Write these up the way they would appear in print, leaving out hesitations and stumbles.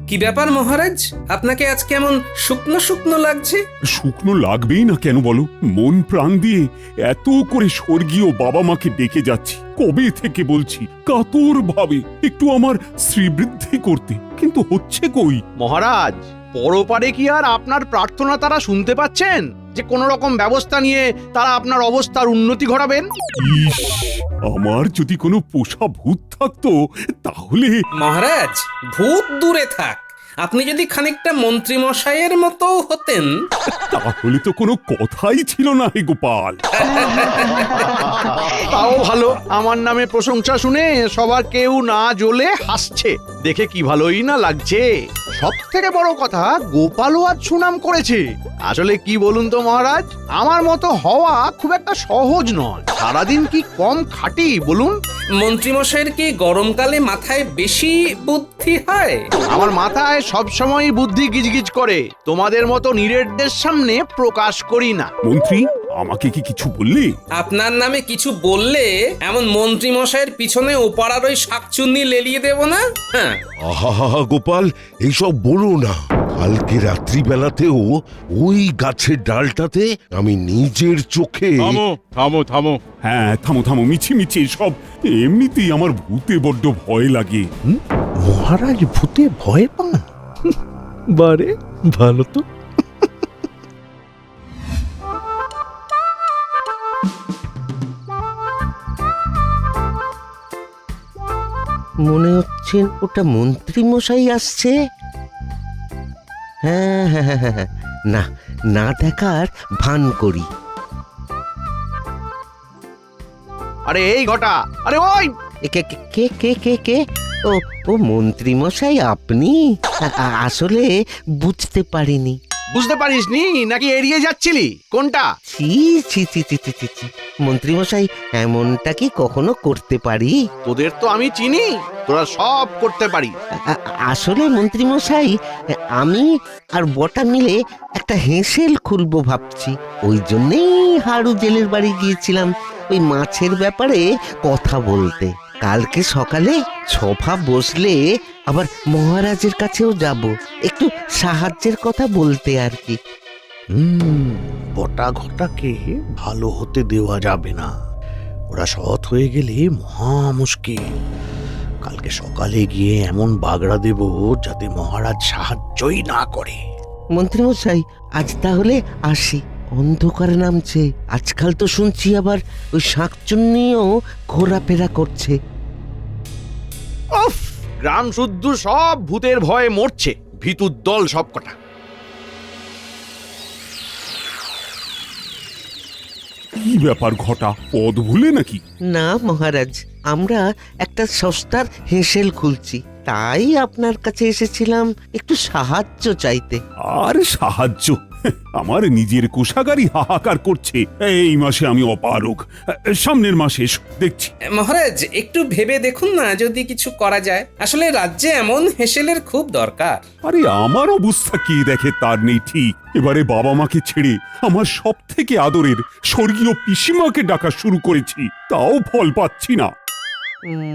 কি ব্যাপার মহারাজ, আপনাকে আজ কেমন শুকনো শুকনো লাগছে? শুকনো লাগবেই না কেন বলো? মন প্রাণ দিয়ে এত করে স্বর্গীয় বাবা মাকে ডেকে যাচ্ছি, কবে থেকে বলছি কাতর ভাবে একটু আমার শ্রীবৃদ্ধি করতে, কিন্তু হচ্ছে কই? মহারাজ, পরপারে কি আর আপনার প্রার্থনা তারা শুনতে পাচ্ছেন যে কোন রকম ব্যবস্থা নিয়ে তারা আপনার অবস্থার উন্নতি ঘটাবেন? ইস, আমার যদি কোনো পোষা ভূত থাকতো তাহলে। মহারাজ, ভূত দূরে থাক, আপনি যদি খানিকটা মন্ত্রী মশাইয়ের মতো হতেন। তাহলে তো কোনো কথাই ছিল না হে গোপাল। তাও ভালো, আমার নামে প্রশংসা শুনে সবার কেউ না জ্বলে হাসছে, দেখে কি ভালোই না লাগছে। সব থেকে বড় কথা, গোপালও আজ সুনাম করেছে। আসলে কি বলুন তো মহারাজ, আমার মতো হওয়া খুব একটা সহজ নয়। সারাদিন কি কম খাটি বলুন? মন্ত্রী মশাইয়ের কি গরমকালে মাথায় বেশি বুদ্ধি হয়? আমার মাথায় সবসময় বুদ্ধি গিজগিজ করে, তোমাদের মতো নিরেটদের সামনে প্রকাশ করি না। মন্ত্রী, আমাকে কি কিছু বললে? আপনার নামে কিছু বললে এমন মন্ত্রী মশাইয়ের পিছনে ওপাড়ার ওই শাকচুন্নি লেলিয়ে দেব না। হ্যাঁ, আহা গোপাল, এইসব বলো না। কালকে রাত্রিবেলাতেও ওই গাছের ডালটাতে আমি নিজের চোখে। থামো থামো থামো। হ্যাঁ, থামো থামো, মিছি সব। এমনিতেই আমার ভূতে বড্ড ভয় লাগে। মহারাজ ভূতে ভয় পান? বারে ভালো তো। মনে হচ্ছে ওটা মন্ত্রী মশাই আসছে। হ্যাঁ হ্যাঁ হ্যাঁ হ্যাঁ, না না দেখার ভান করি। আরে এই ঘটা, আরে ওই কে কে কে কে কে কে ও ও মন্ত্রী মশাই আপনি? আসলে বুঝতে পারিনি। বুঝতে পারিসনি নাকি এড়িয়ে যাচ্ছিলি? কোনটা? ছি ছি ছি ছি ছি ছি ছি। মন্ত্রী মশাই, এমনটা কি কখনো করতে পারি? তোদের তো আমি চিনি, তোরা সব করতে পারি। আসলে মন্ত্রী মশাই, আমি আর বটা মিলে একটা হেঁসেল খুলবো ভাবছি। ওই জন্যেই হারু জেলের বাড়ি গিয়েছিলাম ওই মাছের ব্যাপারে কথা বলতে। কালকে সকালে সভা বসলে আবার মহারাজের কাছেও যাব, একটু সাহায্যের কথা বলতে আর কি। বটা ঘটাকে ভালো হতে দেওয়া যাবে না, ওরা সৎ হয়ে গেলে মহা মুশকিল। কালকে সকালে গিয়ে এমন বাগড়া দেব যাতে মহারাজ সাহায্যই না করে। মন্ত্রী মশাই, আজ তাহলে আসি, অন্ধকার নামছে। আজকাল তো শুনছি আবার ওই শাকচুন্নিও ঘোরাফেরা করছে। উফ, গ্রাম শুদ্ধ সব ভূতের ভয়ে মরছে, ভিতুর দল সব কটা। কি ব্যাপার ঘটা, পদ ভুলে নাকি? না মহারাজ, আমরা একটা সস্তার হেঁসেল খুলছি, তাই আপনার কাছে এসেছিলাম একটু সাহায্য চাইতে। আর সাহায্য? আমার নিজের কোষাগারই হাহাকার করছে। এই মাসে আমি অপারগ, সামনের মাসে এসো, দেখছি। মহারাজ একটু ভেবে দেখুন না যদি কিছু করা যায়। আসলে রাজ্যে এমন হেসেলের খুব দরকার। আরে আমার অবস্থা কে দেখে তার নেই ঠিক। এবারে বাবা মাকে ছেড়ে আমার সব থেকে আদরের স্বর্গীয় পিসিমাকে ডাকা শুরু করেছি, তাও ফল পাচ্ছি না।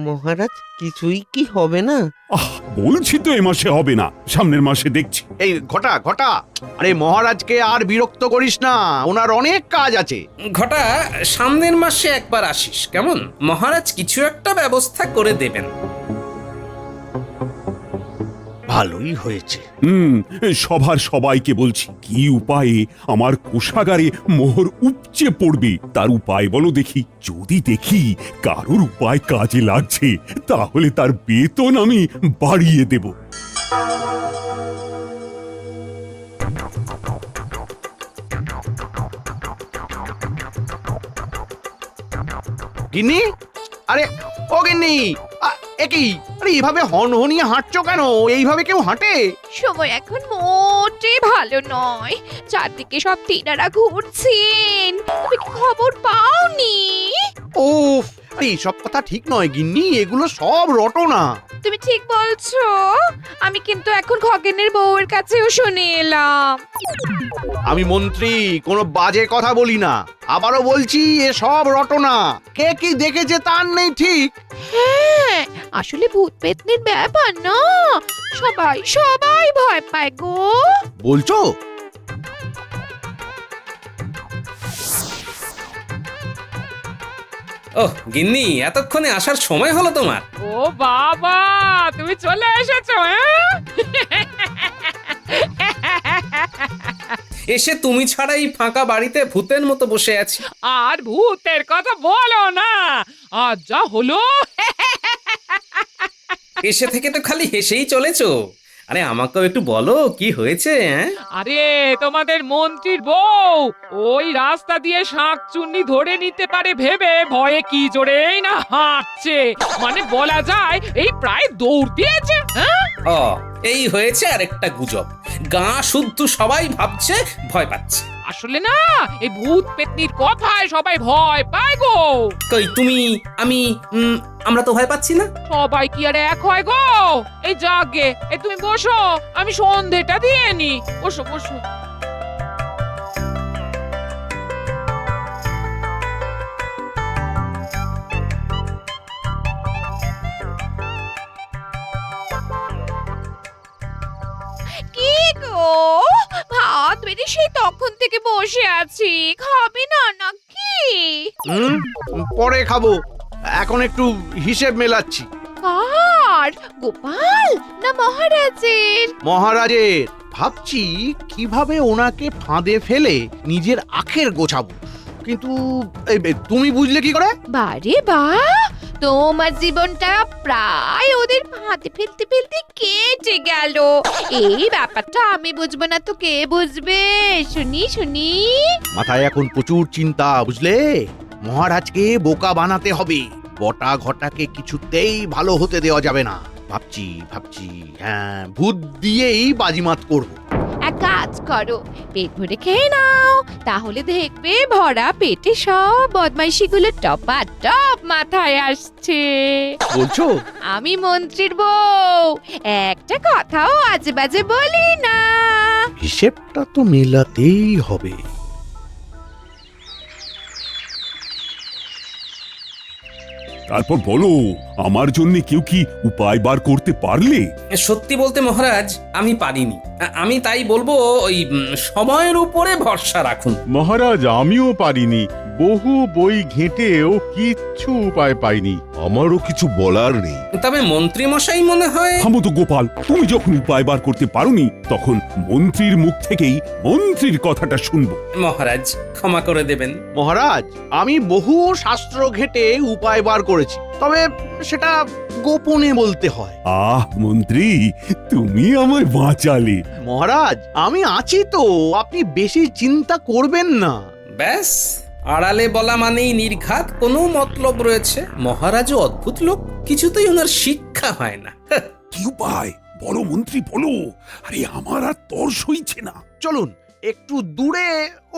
মহারাজ, কিছুই কি হবে না? বলছি তো এ মাসে হবে না, সামনের মাসে দেখছি। এই ঘটা ঘটা, আরে মহারাজকে আর বিরক্ত করিস না, ওনার অনেক কাজ আছে। ঘটা, সামনের মাসে একবার আসিস কেমন? মহারাজ কিছু একটা ব্যবস্থা করে দেবেন। ভালোই হয়েছে। সভার সবাইকে বলছি, কি উপায়ে আমার কোষাগারে মোহর উপচে পড়বে তার উপায় বলো দেখি। যদি দেখি কারোর উপায় কাজে লাগছে, তাহলে তার বেতন আমি বাড়িয়ে দেব। গিন্নি, আরে ও গিন্নি, একই, আরে এইভাবে হনহনিয়ে হাঁটছো কেন? এইভাবে কেউ হাঁটে? সময় এখন মোটে ভালো নয়, চারদিকে সব টিনারা ঘুরছেন। তুমি কি খবর পাওনি? উফ, আরে সব কথা ঠিক নয় গিন্নি, এগুলো সব রটনা। তুমি ঠিক বলছো। আমি কিন্তু এখন খগেনের বউয়ের কাছেও শুনে এলাম। আমি মন্ত্রী, কোনো বাজে কথা বলি না। আবারও বলছি, এ সব রটনা। কে কি দেখেছে তার নেই ঠিক। হ্যাঁ, আসলে ভূত পেতনির ব্যাপার না, সবাই সবাই ভয় পায় গো। বলছো? ওহ গিন্নি, এতক্ষণে আসার সময় হলো তোমার? ও বাবা, তুমি চলে এসেছো হ্যাঁ? এসে তুমি ছাড়া এই ফাঁকা বাড়িতে ভূতের মতো বসে আছি। আর ভূতের কথা বলো না, আজ যা হলো। এসে থেকে তো খালি হেসেই চলেছো। আরে আমাকেও একটু বলো কি হয়েছে? হ্যাঁ, আরে তোমাদের মন্ত্রীর বউ ওই রাস্তা দিয়ে শাঁকচুন্নি ধরে নিতে পারে ভেবে ভয়ে কি জোরেই না হাঁটছে, মানে বলা যায় এই প্রায় দৌড় দিয়েছে। হ্যাঁ, ও এই হয়েছে আরেকটা গুজব। গা শুদ্ধ সবাই ভাবছে ভয় পাচ্ছে। আসলে না, এই ভূত পেতনির কথায় সবাই ভয় পায় গো। কই তুমি, আমি, আমরা তো ভয় পাচ্ছি না। সবাই কি আর এক হয় গো? এই জাগে, এই তুমি বসো, আমি সন্ধেটা দিয়ে নি। বসো বসো। কি গো, ভাত বেড়ে সেই তখন থেকে বসে আছি, খাবে না নাকি? হুম, পরে খাবো, এখন একটু হিসেব মেলাচ্ছি। কার, গোপাল না মহারাজের? মহারাজের। ভাবছি কিভাবে ওনাকে ফাঁদে ফেলে নিজের আখের গোছাবো, কিন্তু তুমি বুঝলে কি করে? বারে বা, তোমার জীবনটা প্রায় ওদের ফাঁদে ফেলতে ফেলতে কেটে গেল। এই ব্যাপারটা আমি বুঝবো না তো কে বুঝবে? শুনি শুনি। মাথায় এখন প্রচুর চিন্তা, বুঝলে? মহারাজকে বোকা বানাতে হবে। বটা ঘটাকে কিছুতেই ভালো হতে দেওয়া যাবে না। ভাবছি হ্যাঁ, ভূত দিয়েই বাজিমাত করব। এক কাজ করো, পেট ভরে খেয়ে নাও, তাহলে দেখবে ভরা পেটে সব বদমাইশিগুলো টপা টপ মাথায় আসছে। বলছো? আমি মন্ত্রীর বউ, একটা কথাও আজে বাজে বলি না। হিসেবটা তো মেলাতেই হবে। তারপর বলো, আমার জন্য কেউ কি উপায় বার করতে পারলে? সত্যি বলতে মহারাজ, আমি পারিনি। আমি তাই বলবো, ওই সময়ের উপরে ভরসা রাখুন। মহারাজ আমিও পারিনি, বহু বই ঘেঁটেও কিচ্ছু উপায় পাইনি। আমারও কিছু বলার নেই। তবে মন্ত্রী মশাই মনে হয়। থামো তো গোপাল, তুমি যখন উপায় বার করতে পারোনি তখন মন্ত্রীর মুখ থেকেই মন্ত্রীর কথাটা শুনবো। মহারাজ ক্ষমা করে দেবেন। মহারাজ, আমি বহু শাস্ত্র ঘেঁটে উপায় বার করেছি, তবে সেটা গোপনে বলতে হয়। আহ মন্ত্রী, তুমি আমায় বাঁচালে। মহারাজ, আমি আছি তো, আপনি বেশি চিন্তা করবেন না। ব্যাস, আড়ালে বলা মানেই নির্ঘাত কোনো মতলব রয়েছে। মহারাজও অদ্ভুত লোক, কিছুতেই ওনার শিক্ষা হয় না। কি উপায় বলো মন্ত্রী, বলো। আরে আমার আর তর সইছে না। চলুন একটু দূরে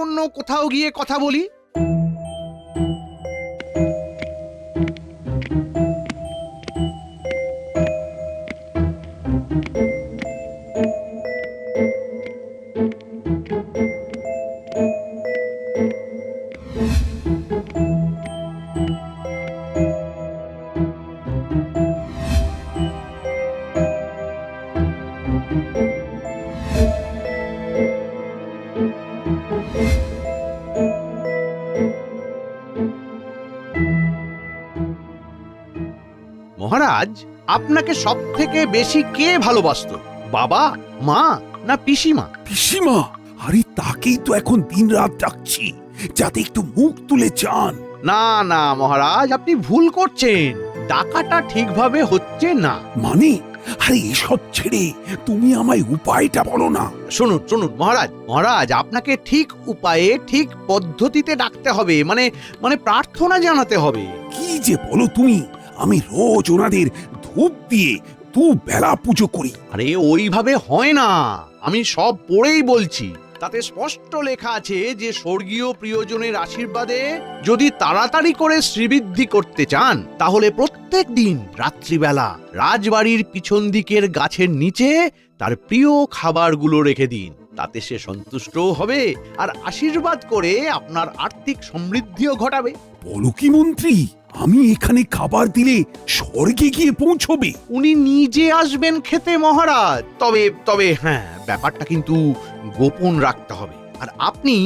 অন্য কোথাও গিয়ে কথা বলি। মহারাজ, আপনাকে সব থেকে বেশি কে ভালোবাসতো? বাবা, মা না পিসিমা? পিসিমা? আরে তাকেই তো এখন দিনরাত ডাকছি, যাতে একটু মুখ তুলে চান। না না মহারাজ, আপনি ভুল করছেন। ডাকাটা ঠিকভাবে হচ্ছে না। মানে? আরে এসব ছেড়ে তুমি আমায় উপায়টা বলো না। শুনুন শুনুন মহারাজ, মহারাজ আপনাকে ঠিক উপায়ে ঠিক পদ্ধতিতে ডাকতে হবে, মানে মানে প্রার্থনা জানাতে হবে। কি যে বলো তুমি, আমি রোজ ওনাদের ধূপ দিয়ে বেলা পুজো করি। আরে ওইভাবে হয় না, আমি সব পড়েই বলছি। তাতে স্পষ্ট লেখা আছে যে স্বর্গীয় প্রিয়জনের আশীর্বাদে যদি তাড়াতাড়ি করে শ্রীবৃদ্ধি করতে চান তাহলে প্রত্যেক দিন রাত্রিবেলা রাজবাড়ির পিছন দিকের গাছের নিচে তার প্রিয় খাবারগুলো রেখে দিন। তাতে সে সন্তুষ্টও হবে আর আশীর্বাদ করে আপনার আর্থিক সমৃদ্ধিও ঘটাবে। বলো কি মন্ত্রী, আমি এখানে খাবার দিলে স্বর্গে গিয়ে পৌঁছবে? উনি নিজে আসবেন খেতে মহারাজ। তবে তবে হ্যাঁ, ব্যাপারটা কিন্তু গোপন রাখতে হবে। আর আপনি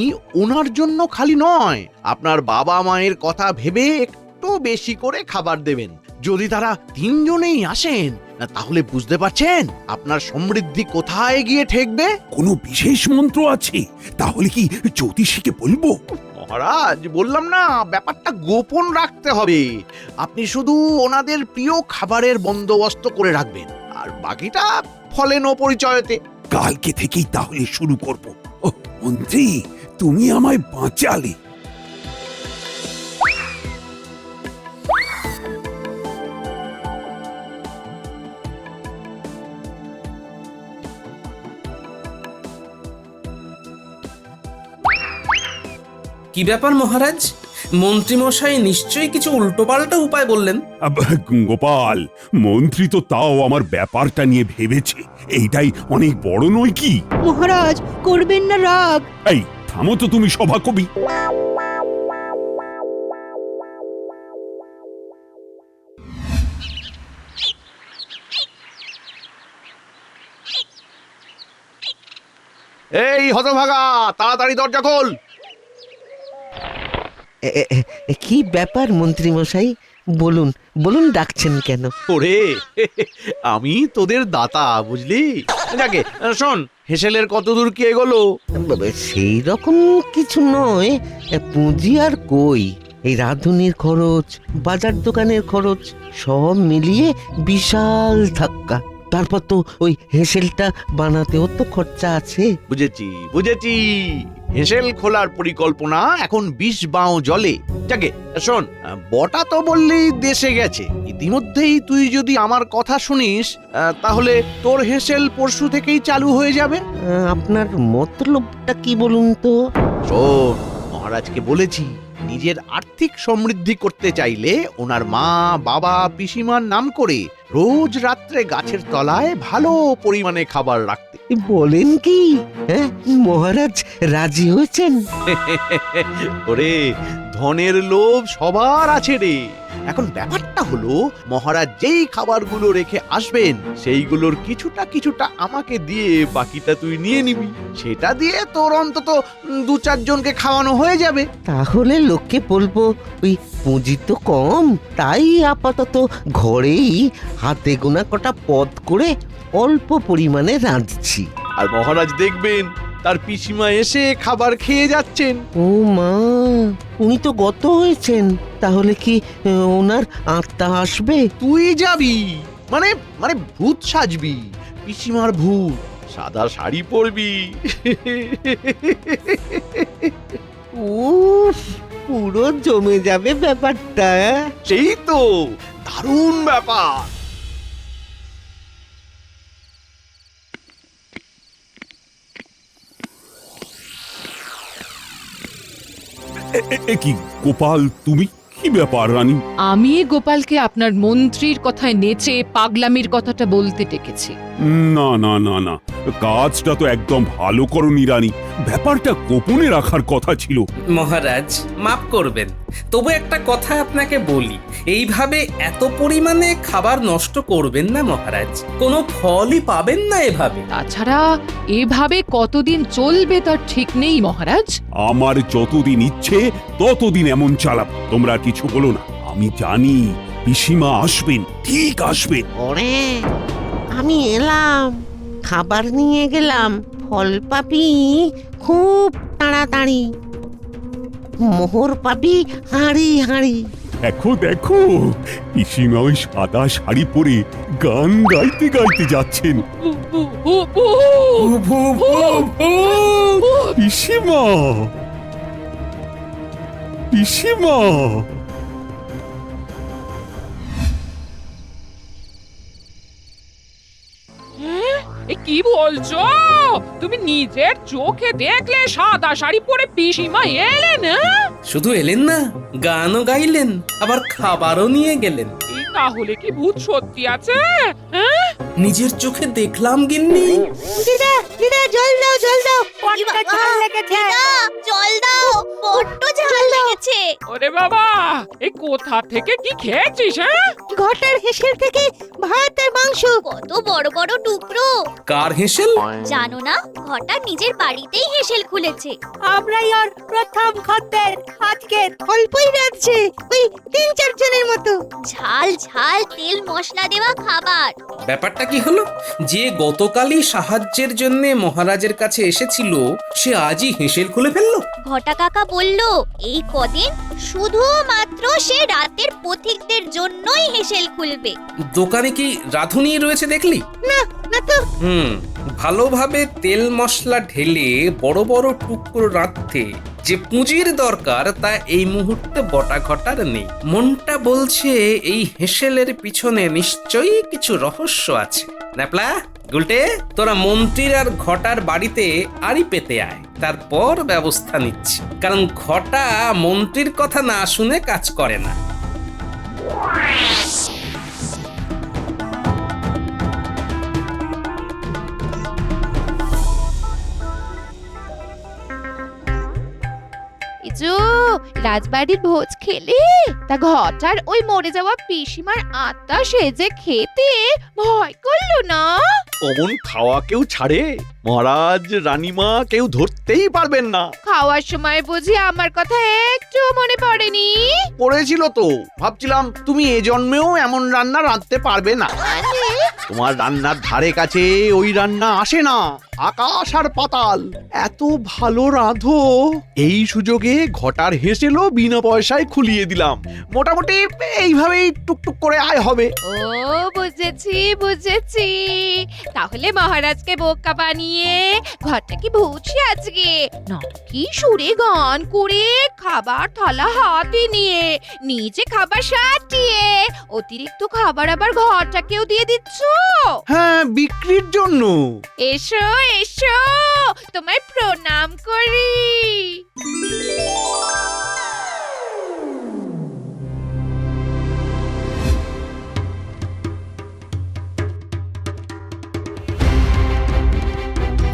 ওনার জন্য খালি নয়, আপনার বাবা মায়ের কথা ভেবে একটু বেশি করে খাবার দেবেন। যদি তারা তিনজনেই আসেন তাহলে বুঝতে পারছেন আপনার সমৃদ্ধি কোথায় গিয়ে ঠেকবে। কোনো বিশেষ মন্ত্র আছে? তাহলে কি জ্যোতিষীকে বলবো? মহারাজ, বললাম না ব্যাপারটা গোপন রাখতে হবে। আপনি শুধু ওনাদের প্রিয় খাবারের বন্দোবস্ত করে রাখবেন আর বাকিটা ফলেন ও পরিচয়তে। কালকে থেকেই তাহলে শুরু করব। ও মন্ত্রী, তুমি আমায় বাঁচালে। কি ব্যাপার মহারাজ, মন্ত্রীমশাই নিশ্চয়ই কিছু উল্টোপাল্টা উপায় বললেন। গোপাল, মন্ত্রী তো তাও আমার ব্যাপারটা নিয়ে ভেবেছে। এইটাই অনেক বড় নয় কি? মহারাজ, করবেন না রাগ। এই থামো তো তুমি সভাকবি। এই হতভাগা, তাড়াতাড়ি দরজা খোল। কি ব্যাপার মন্ত্রী মশাই? বলুন বলুন, ডাকছেন কেন? ওরে, আমি তোদের দাতা, বুঝলি? যাকে শোন, হেসেলের কত দূর কি এগোলো? সেই রকম কিছু নয়, পুঁজি আর কই। এই রাঁধুনির খরচ, বাজার দোকানের খরচ সব মিলিয়ে বিশাল ধাক্কা। তারপর তো ওই হেসেলটা বানাতেও তো খরচা আছে। বুঝেছি বুঝেছি, হেসেল খোলার পরিকল্পনা এখন 20 বাও জলে। যাকে শোন, বটা তো বললি দেশে গেছে। ইতিমধ্যেই তুই যদি আমার কথা শুনিস তাহলে তোর হেসেল পরশু থেকেই চালু হয়ে যাবে। আপনার মতলবটা কি বলুন তো? শোন, মহারাজকে বলেছি নিজের আর্থিক সমৃদ্ধি করতে চাইলে ওনার মা, বাবা, পিসিমার নাম করে রোজ রাত্রে গাছের তলায় ভালো পরিমাণে খাবার রাখতে। বলেন কি? হ্যাঁ, মহারাজ রাজি হয়েছেন? ওরে, ধনের লোভ সবার আছে রে। এখন ব্যাপারটা হলো, মহারাজ যেই খাবারগুলো রেখে আসবেন সেইগুলোর কিছুটা কিছুটা আমাকে দিয়ে বাকিটা তুই নিয়ে নিবি। সেটা দিয়ে তোর অন্তত 2-4 জনকে খাওয়ানো হয়ে যাবে। তাহলে লোককে বলবো ওই পুঁজি তো কম, তাই আপাতত ঘরেই হাতে গোনা কটা পদ করে অল্প পরিমাণে রাঁধছি। আর মহারাজ দেখবেন তার পিসিমা এসে খাবার খেয়ে যাচ্ছেন। ও মা, উনি তো গত হয়েছেন, তাহলে কি ওনার আত্মা আসবে? তুই যাবি মানে মানে ভূত সাজবি, পিসিমার ভূত, সাদা শাড়ি পরবি। উফ, পুরো জমে যাবে ব্যাপারটা। সেই তো দারুণ ব্যাপার। কি গোপাল, তুমি? কি ব্যাপার রানী? আমি গোপালকে আপনার মন্ত্রীর কথায় নেচে পাগলামির কথাটা বলতে ডেকেছি। না না না না, কাজটা তো একদম ভালো করনি রানী। ব্যাপারটা গোপনে রাখার কথা ছিল। মহারাজ মাফ করবেন, তবু একটা কথা আপনাকে বলি, এইভাবে এত পরিমাণে খাবার নষ্ট করবেন না মহারাজ, কোনো ফলই পাবেন না এভাবে। তাছাড়া এভাবে কতদিন চলবে তার ঠিক নেই মহারাজ। আমার যতদিন ইচ্ছে ততদিন এমন চালাব। তোমরা কিছু বলো না, আমি জানি পিসিমা আসবেন, ঠিক আসবেন। ওরে, আমি এলাম, খাবার নিয়ে গেলাম, ফল পাবি খুব তাড়াতাড়ি, মোহর পাবি হাঁড়ি হাঁড়ি। দেখো দেখো, পিসিমা ওই সাদা শাড়ি পরে গান গাইতে গাইতে যাচ্ছেন। পিসিমা, পিসিমা। এ কি বলছো? তুমি নিজের চোখে দেখলে সাদা শাড়ি পরে পিসিমা এলেন? শুধু এলেন না, গানও গাইলেন, আবার খাবারও নিয়ে গেলেন। এই তাহলে কি ভূত সত্যি আছে? হ্যাঁ? নিজের চোখে দেখলাম গিন্নি। দিদা দিদা জল দাও বড্ড ঝাল লেগেছে। জল দাও, বড্ড ঝাল লেগেছে। ওরে বাবা, এই কোথা থেকে কি খেয়েছিস? হ্যাঁ, ঘটার হেসেল থেকে ভাত আর মাংস। কত বড় বড় টুকরো। কার হেসেল? জানো না, ঘটা নিজের বাড়িতেই হেসেল খুলেছে। আমরাই ওর প্রথম খদ্দের। আজকে অল্পই রাখছে, ওই 3-4 জনের মতো। ঝাল ঝাল তেল মশলা দেওয়া খাবার। ব্যাপারটা কি হলো? যে গতকালই সাহায্যের জন্য মহারাজের কাছে এসেছিল, সে আজই হেসেল খুলে ফেললো। ঘটা কাকা বলল এই কদিন শুধুমাত্র সে রাতের পথিকদের জন্যই হেসেল খুলবে। দোকানে কি রাঁধুনি রয়েছে দেখলি? না তো। ভালোভাবে তেল মশলা ঢেলে বড় বড় টুকরো রাঁধতে যে পুঁজির দরকার তা এই মুহূর্তে বটা ঘটার নেই। মনটা বলছে এই হেসেলের পিছনে নিশ্চয়ই কিছু রহস্য আছে। ন্যাপলা, গুলটে, তোরা মন্ত্রীর আর ঘটার বাড়িতে আড়ি পেতে আয়, তারপর ব্যবস্থা নিচ্ছি। কারণ ঘটা মন্ত্রীর কথা না শুনে কাজ করে না। ইজু, রাজবাড়ির ভোজ খেলে? তা ঘটার ওই মরে যাওয়া পিসিমার আত্মা সেজে খেতে ভয় করলো না? অমন খাওয়া কেউ ছাড়ে? মহারাজ রানীমা কেউ ধরতেই পারবেন না। খাওয়ার সময় বুঝি আমার কথা একটু মনে পড়েনি? পড়েছিল তো, ভাবছিলাম তুমি এ জন্মেও এমন রান্না রাঁধতে পারবে না। তোমার রান্নার ধারে কাছে ওই রান্না আসে না, আকাশ আর পাতাল। এত ভালো রাঁধো। এই সুযোগে ঘটার হেসেলও বিনা পয়সায় খুলিয়ে দিলাম। মোটামুটি এইভাবেই টুকটুক করে আয় হবে। ও বুঝেছি। তাহলে মহারাজকে বোকা বানিয়ে ঘরটা কি ভূতই আজকে নাকি সুরে গান করে খাবার থালা হাতে নিয়ে নিজে খাবার সাটিয়ে অতিরিক্ত খাবার আবার ঘরটাকেও দিয়ে দিচ্ছ? হ্যাঁ, বিক্রির জন্য। এসো তোমায় প্রণাম করি।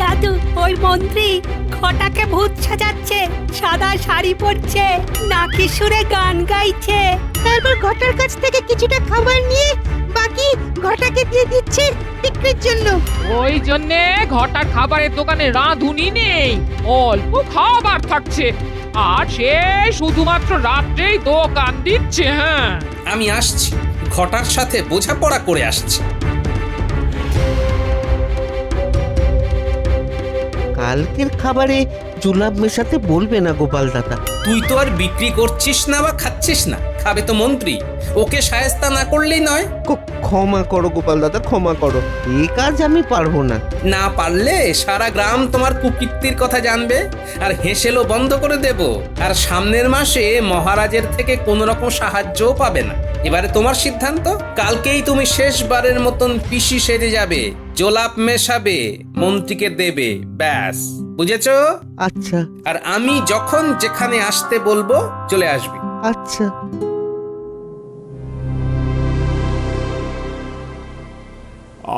দাদু, ওই মন্ত্রী ঘটাকে ভূত সাজাচ্ছে, সাদা শাড়ি পরছে, নাকি সুরে গান গাইছে। তারপর ঘটার কাছ থেকে কিছুটা খাবার নিয়ে বাকি ঘটাকে দিয়ে দিচ্ছে বিক্রির জন্য। ওই জন্যে ঘটার খাবারের দোকানে রাঁধুনি নেই, অল্প খাবার থাকছে, আর সে শুধুমাত্র রাত্রেই দোকান দিচ্ছে। হ্যাঁ, আমি আসছি, ঘটার সাথে বোঝাপড়া করে আসছি। কালকের খাবারে জুলাপ মেশাতে বলবে না গোপাল দাদা। তুই তো আর বিক্রি করছিস না বা খাচ্ছিস না, খাবে তো মন্ত্রী। ওকে শায়েস্তা না করলেই নয়। ক্ষমা করো গোপাল দাদা, ক্ষমা করো, এই কাজ আমি পারবো না। না পারলে সারা গ্রাম তোমার কুকীর্তির কথা জানবে, আর হেসেলও বন্ধ করে দেব। আর সামনের মাসে মহারাজের থেকে কোনো রকম সাহায্যও পাবে না। এবারে তোমার সিদ্ধান্ত। কালকেই তুমি শেষবারের মতন পিসি সেজে যাবে, জোলাপ মেশাবে, মন্ত্রীকে দেবে, ব্যাস। বুঝেছো? আচ্ছা আর আমি যখন যেখানে আসতে বলবো চলে আসবি। আচ্ছা।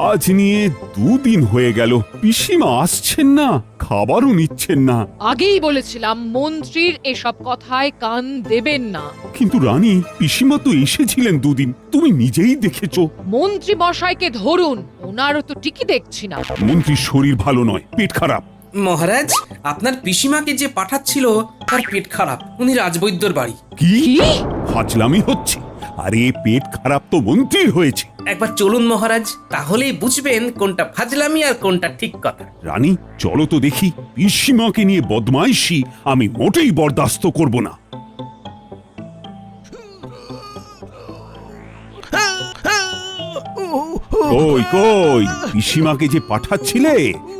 আজ নিয়ে 2 দিন হয়ে গেল, পিসিমা আসছেন না, খাবারও নিচ্ছেন না। আগেই বলেছিলাম মন্ত্রীর এসব কথায় কান দেবেন না। কিন্তু রানী, পিসিমা তো এসেছিলেন 2 দিন, তুমি নিজেই দেখেছো। মন্ত্রী মশাইকে ধরুন, ওনারও তো ঠিকই দেখছি না। মন্ত্রীর শরীর ভালো নয়, পেট খারাপ। মহারাজ, আপনার পিসিমাকে যে পাঠাচ্ছিল তার পেট খারাপ, উনি রাজবৈদ্যর বাড়ি। কি ফাজলামি হচ্ছে? আরে পেট খারাপ তো মন্ত্রীর হয়েছে। একবার চলুন মহারাজ, তাহলেই বুঝবেন কোনটা ফাজলামি আর কোনটা ঠিক কথা। রানী চলো তো দেখি, পিসিমাকে নিয়ে বদমাইশি আমি মোটেই বরদাস্ত করব না। কই কই পিসিমাকে যে পাঠাচ্ছিলে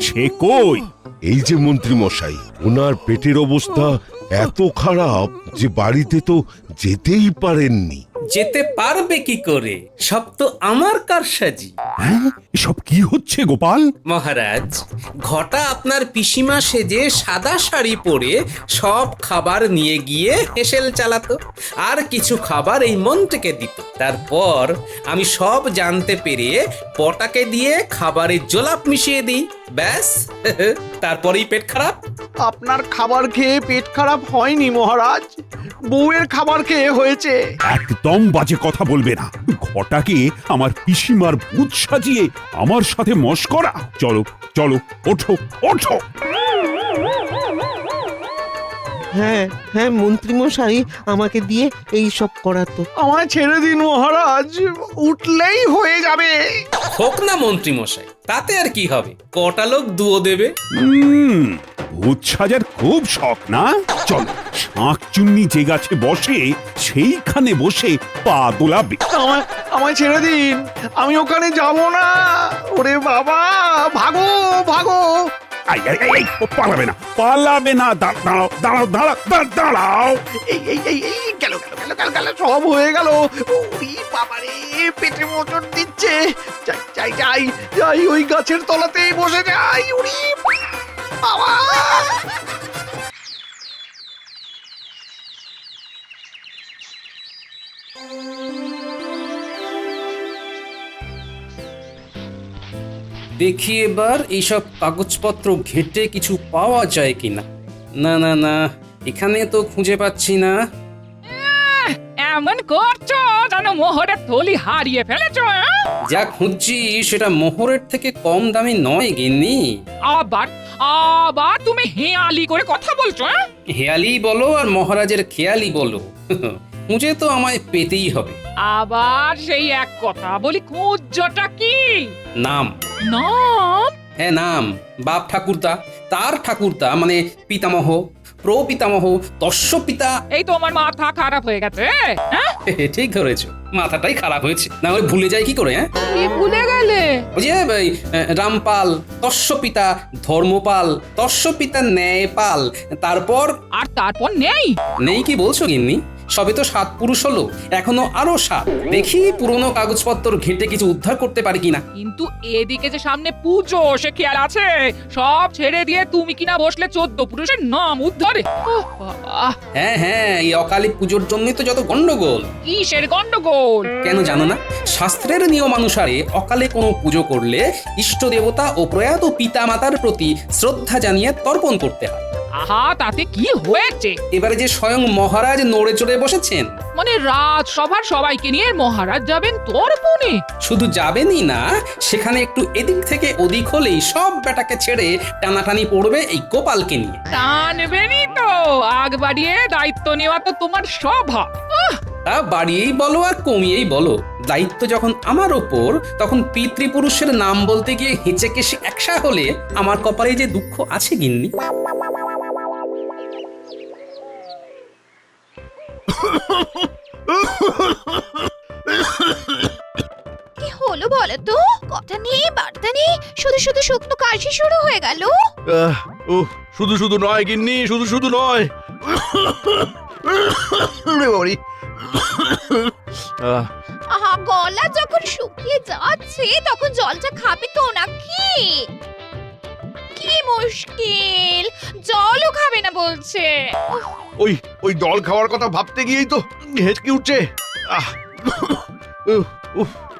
সে কই? এই যে মন্ত্রী মশাই, ওনার পেটের অবস্থা এত খারাপ যে বাড়িতে তো যেতেই পারেননি। যেতে পারবে কি করে? সব তো আমার কারসাজি। হ্যাঁ এসব কি হচ্ছে গোপাল? মহারাজ, ঘটা আপনার পিসিমা সেজে সাদা শাড়ি পরে সব খাবার নিয়ে গিয়ে হেসেল চালাতো, আর কিছু খাবার এই মন্ত্রীকে দিত। তারপর আমি সব জানতে পেরে পটাকে দিয়ে খাবারে জোলাপ মিশিয়ে দিই, ব্যাস। তারপরেই পেট খারাপ। আপনার খাবার খেয়ে পেট খারাপ হয়নি মহারাজ, বউয়ের খাবার খেয়ে হয়েছে। একদম বাজে কথা বলবে না। ঘটাকে আমার পিসিমার ভূত সাজিয়ে আমার সাথে মশকরা। চলো চলো, ওঠো ওঠো। হ্যাঁ হ্যাঁ মন্ত্রী মশাই আমাকে দিয়ে এই সব করাতো। আমায় ছেড়ে দিন মহারাজ, উঠলেই হয়ে যাবে। হোক না মন্ত্রী মশাই, তাতে আর কি হবে? কটা লোক দুও দেবে। ভূত সাজার খুব শখ না? চলো, শাঁকচুন্নি যে গাছে বসে সেইখানে বসে পা দোলাবে। আমায় আমায় ছেড়ে দিন, আমি ওখানে যাব না। ওরে বাবা, ভাগো ভাগো। আই আই আই, পালাবে না পালাবে না। দাঁড়াও দাঁড়াও দাঁড়াও দাঁড়াও। এই এই এই এই গেল গেল গেল গেল গেল, সব হয়ে গেল। ওরে বাবারে, পেটে মোচড় দিচ্ছে। যাই যাই যাই যাই, ওই গাছের তলাতেই বসে যাই। ওরে বাবা। দেখি এবার এইসব কাগজপত্র ঘেঁটে কিছু পাওয়া যায় কিনা। না না না, এখানে তো খুঁজে পাচ্ছি না। এমন করছো যেন মোহরের থলি হারিয়ে ফেলেছো। যা খুঁজছি সেটা মোহরের থেকে কম দামি নয় গিন্নি। আবার আবার তুমি হেয়ালি করে কথা বলছো। হেয়ালি বলো আর মহারাজের খেয়ালি বলো, খুঁজে তো আমায় পেতেই হবে। আবার সেই এক কথা বলি, খুঁজটা কি? নাম। নাম? হ্যাঁ নাম। বাপ ঠাকুরদা, তার ঠাকুরদা মানে পিতামহ, প্রপিতামহ, তস্য পিতা। এই তো আমার মাথা খারাপ হয়ে গেছে। হ্যাঁ, ঠিক ধরেছো, মাথাটাই খারাপ হয়েছে। না হলে ভুলে যাই কি করে? হ্যাঁ, কি ভুলে গেলে? ওই যে রামপাল, তস্য পিতা ধর্মপাল, তস্য পিতা ন্যায়পাল, তারপর আর তারপর নেই? নেই কি বলছো গিন্নি? সবে তো 7 পুরুষ হলো, এখনো আরো 7। দেখি পুরনো কাগজপত্র ঘেঁটে কিছু উদ্ধার করতে পারি কিনা। কিন্তু এদিকে যে সামনে পুজো, সে খেয়াল আছে? সব ছেড়ে দিয়ে তুমি কিনা বসলে 14 পুরুষের নাম উদ্ধারে। ওহ বাবা, হ্যাঁ হ্যাঁ, এই অকালী পুজোর জন্যই তো যত গন্ডগোল। কিসের গন্ডগোল? কেন জানো না? শাস্ত্রের নিয়ম অনুসারে অকালে কোনো পুজো করলে ইষ্ট দেবতা ও প্রয়াত পিতা মাতার প্রতি শ্রদ্ধা জানিয়ে তর্পণ করতে হয়। আহা, তাতে কি হয়েছে? এবারে যে স্বয়ং মহারাজ নড়ে চড়ে বসেছেন, মানে রাজসভার সবাইকে নিয়ে মহারাজ যাবেন তর্পণে? শুধু যাবেনই না, সেখানে একটু এদিক থেকে ওদিক হলেই সব বেটাকে ছেড়ে টানাটানি পড়বে এই গোপালকে নিয়ে। টানবেনই তো, আগ বাড়িয়ে দায়িত্ব নেওয়া তো তোমার স্বভাব। তা বাড়িয়েই বলো আর কমিয়েই বলো, দায়িত্ব যখন আমার ওপর, তখন পিতৃপুরুষের নাম বলতে গিয়ে হেঁচে কেসে একসা হলে আমার কপালে যে দুঃখ আছে গিন্নি। কি হলো বলো তো? কথা নেই, বার্তা নেই, শুধু শুধু শুকনো কাশি শুরু হয়ে গেল। শুধু শুধু নয় গিন্নি, শুধু শুধু নয়। আহা, গলা যখন শুকিয়ে যাচ্ছে তখন জলটা খাবে তো নাকি? কি মুশকিল, জলও খাবে না বলছে। ওই ওই জল খাওয়ার কথা ভাবতে গিয়েই তো হেঁচকি উঠছে।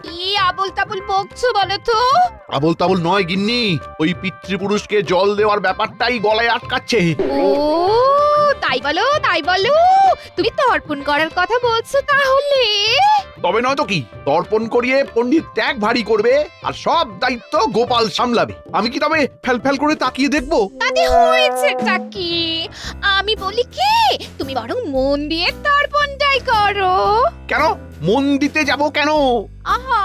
কি আবল তাবল বকছো বলো তো? আবল তাবল নয় গিন্নি, ওই পিতৃপুরুষকে জল দেওয়ার ব্যাপারটাই গলায় আটকাচ্ছে। ও তাই বলো, তাই বলো, তুমি তর্পণ করার কথা বলছো তাহলে? তবে নয় তো কি, তর্পণ করিয়ে পণ্ডিত ত্যাগ ভারী করবে আর সব দায়িত্ব গোপাল সামলাবে। আমি কি তবে ফেল ফেল করে তাকিয়ে দেখবো? তাতে হয়েছেটা কি? আমি বলি কি, তুমি বরং মন দিয়ে তর্পণটাই করো। কেন মন দিতে যাব কেন? আহা,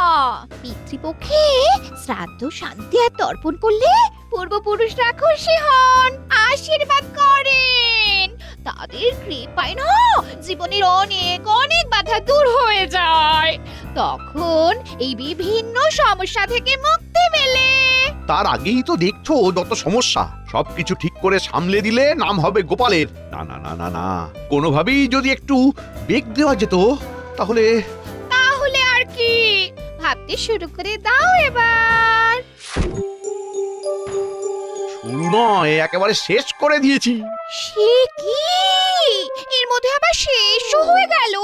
পিতৃপক্ষে শ্রাদ্ধ শান্তি আর তর্পণ করলে পূর্বপুরুষরা খুশি হন, আশীর্বাদ করেন। তাদের কৃপায় না জীবনের অনেক অনেক বাধা দূর হয়ে যায়। তখন এই বিভিন্ন সমস্যা থেকে মুক্তি মেলে। তার আগেই তো দেখছো যত সমস্যা, সবকিছু ঠিক করে সামলে দিলে নাম হবে গোপালের। না না না না না, কোনোভাবেই যদি একটু বেগ দেওয়া যেত তাহলে তাহলে আর কি, ভাবতে শুরু করে দাও এবার। শুরু নয়, একেবারে শেষ করে দিয়েছি। সে কি, এর মধ্যে আবার শেষও হয়ে গেল?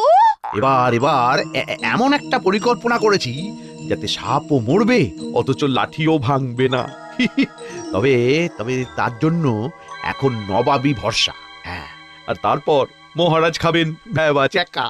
এবার এবার এমন একটা পরিকল্পনা করেছি যাতে সাপও মরবে অথচ লাঠিও ভাঙবে না। তবে তবে তার জন্য এখন নবাবী ভরসা। হ্যাঁ, আর তারপর মহারাজ খাবেন ভ্যাবা চ্যাকা।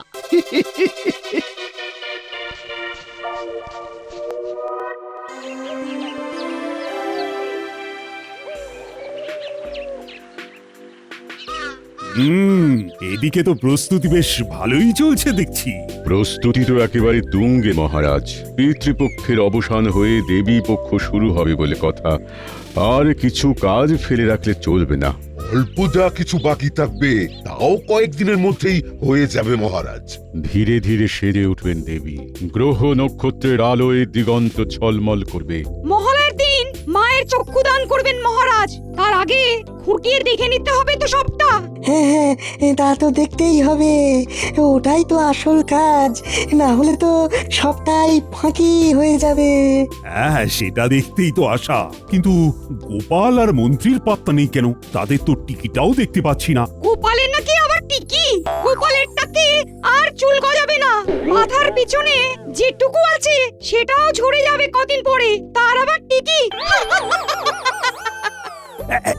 এদিকে তো প্রস্তুতি বেশ ভালোই চলছে দেখছি। প্রস্তুতি তো একেবারে তুঙ্গে মহারাজ। পিতৃপক্ষের অবসান হয়ে দেবী পক্ষ শুরু হবে বলে কথা। আর কিছু কাজ ফেলে রাখলে চলবে না। অল্প যা কিছু বাকি থাকবে তাও কয়েকদিনের মধ্যেই হয়ে যাবে মহারাজ। ধীরে ধীরে সেরে উঠবেন দেবী। গ্রহ নক্ষত্রের আলোয় দিগন্ত ঝলমল করবে। মহলার দিন মায়ের চক্ষুদান করবেন মহারাজ, তার আগে খুঁটিয়ে দেখে নিতে হবে তো সবটা। হ্যাঁ, তা তো দেখতেই হবে, ওটাই তো আসল কাজ, না হলে তো সবটাই ফাঁকি হয়ে যাবে। হ্যাঁ, সেটা দেখতেই তো আশা, কিন্তু গোপাল আর মন্ত্রীর পাত্তা নেই কেন? তাদের তো টিকিটাও দেখতে পাচ্ছি না। গোপালের নাকি আবার টিকি? গোপালের টাকে আর চুল গজাবে না, মাথার পিছনে যেটুকু আছে সেটাও ঝরে যাবে কদিন পরে, তার আবার টিকি?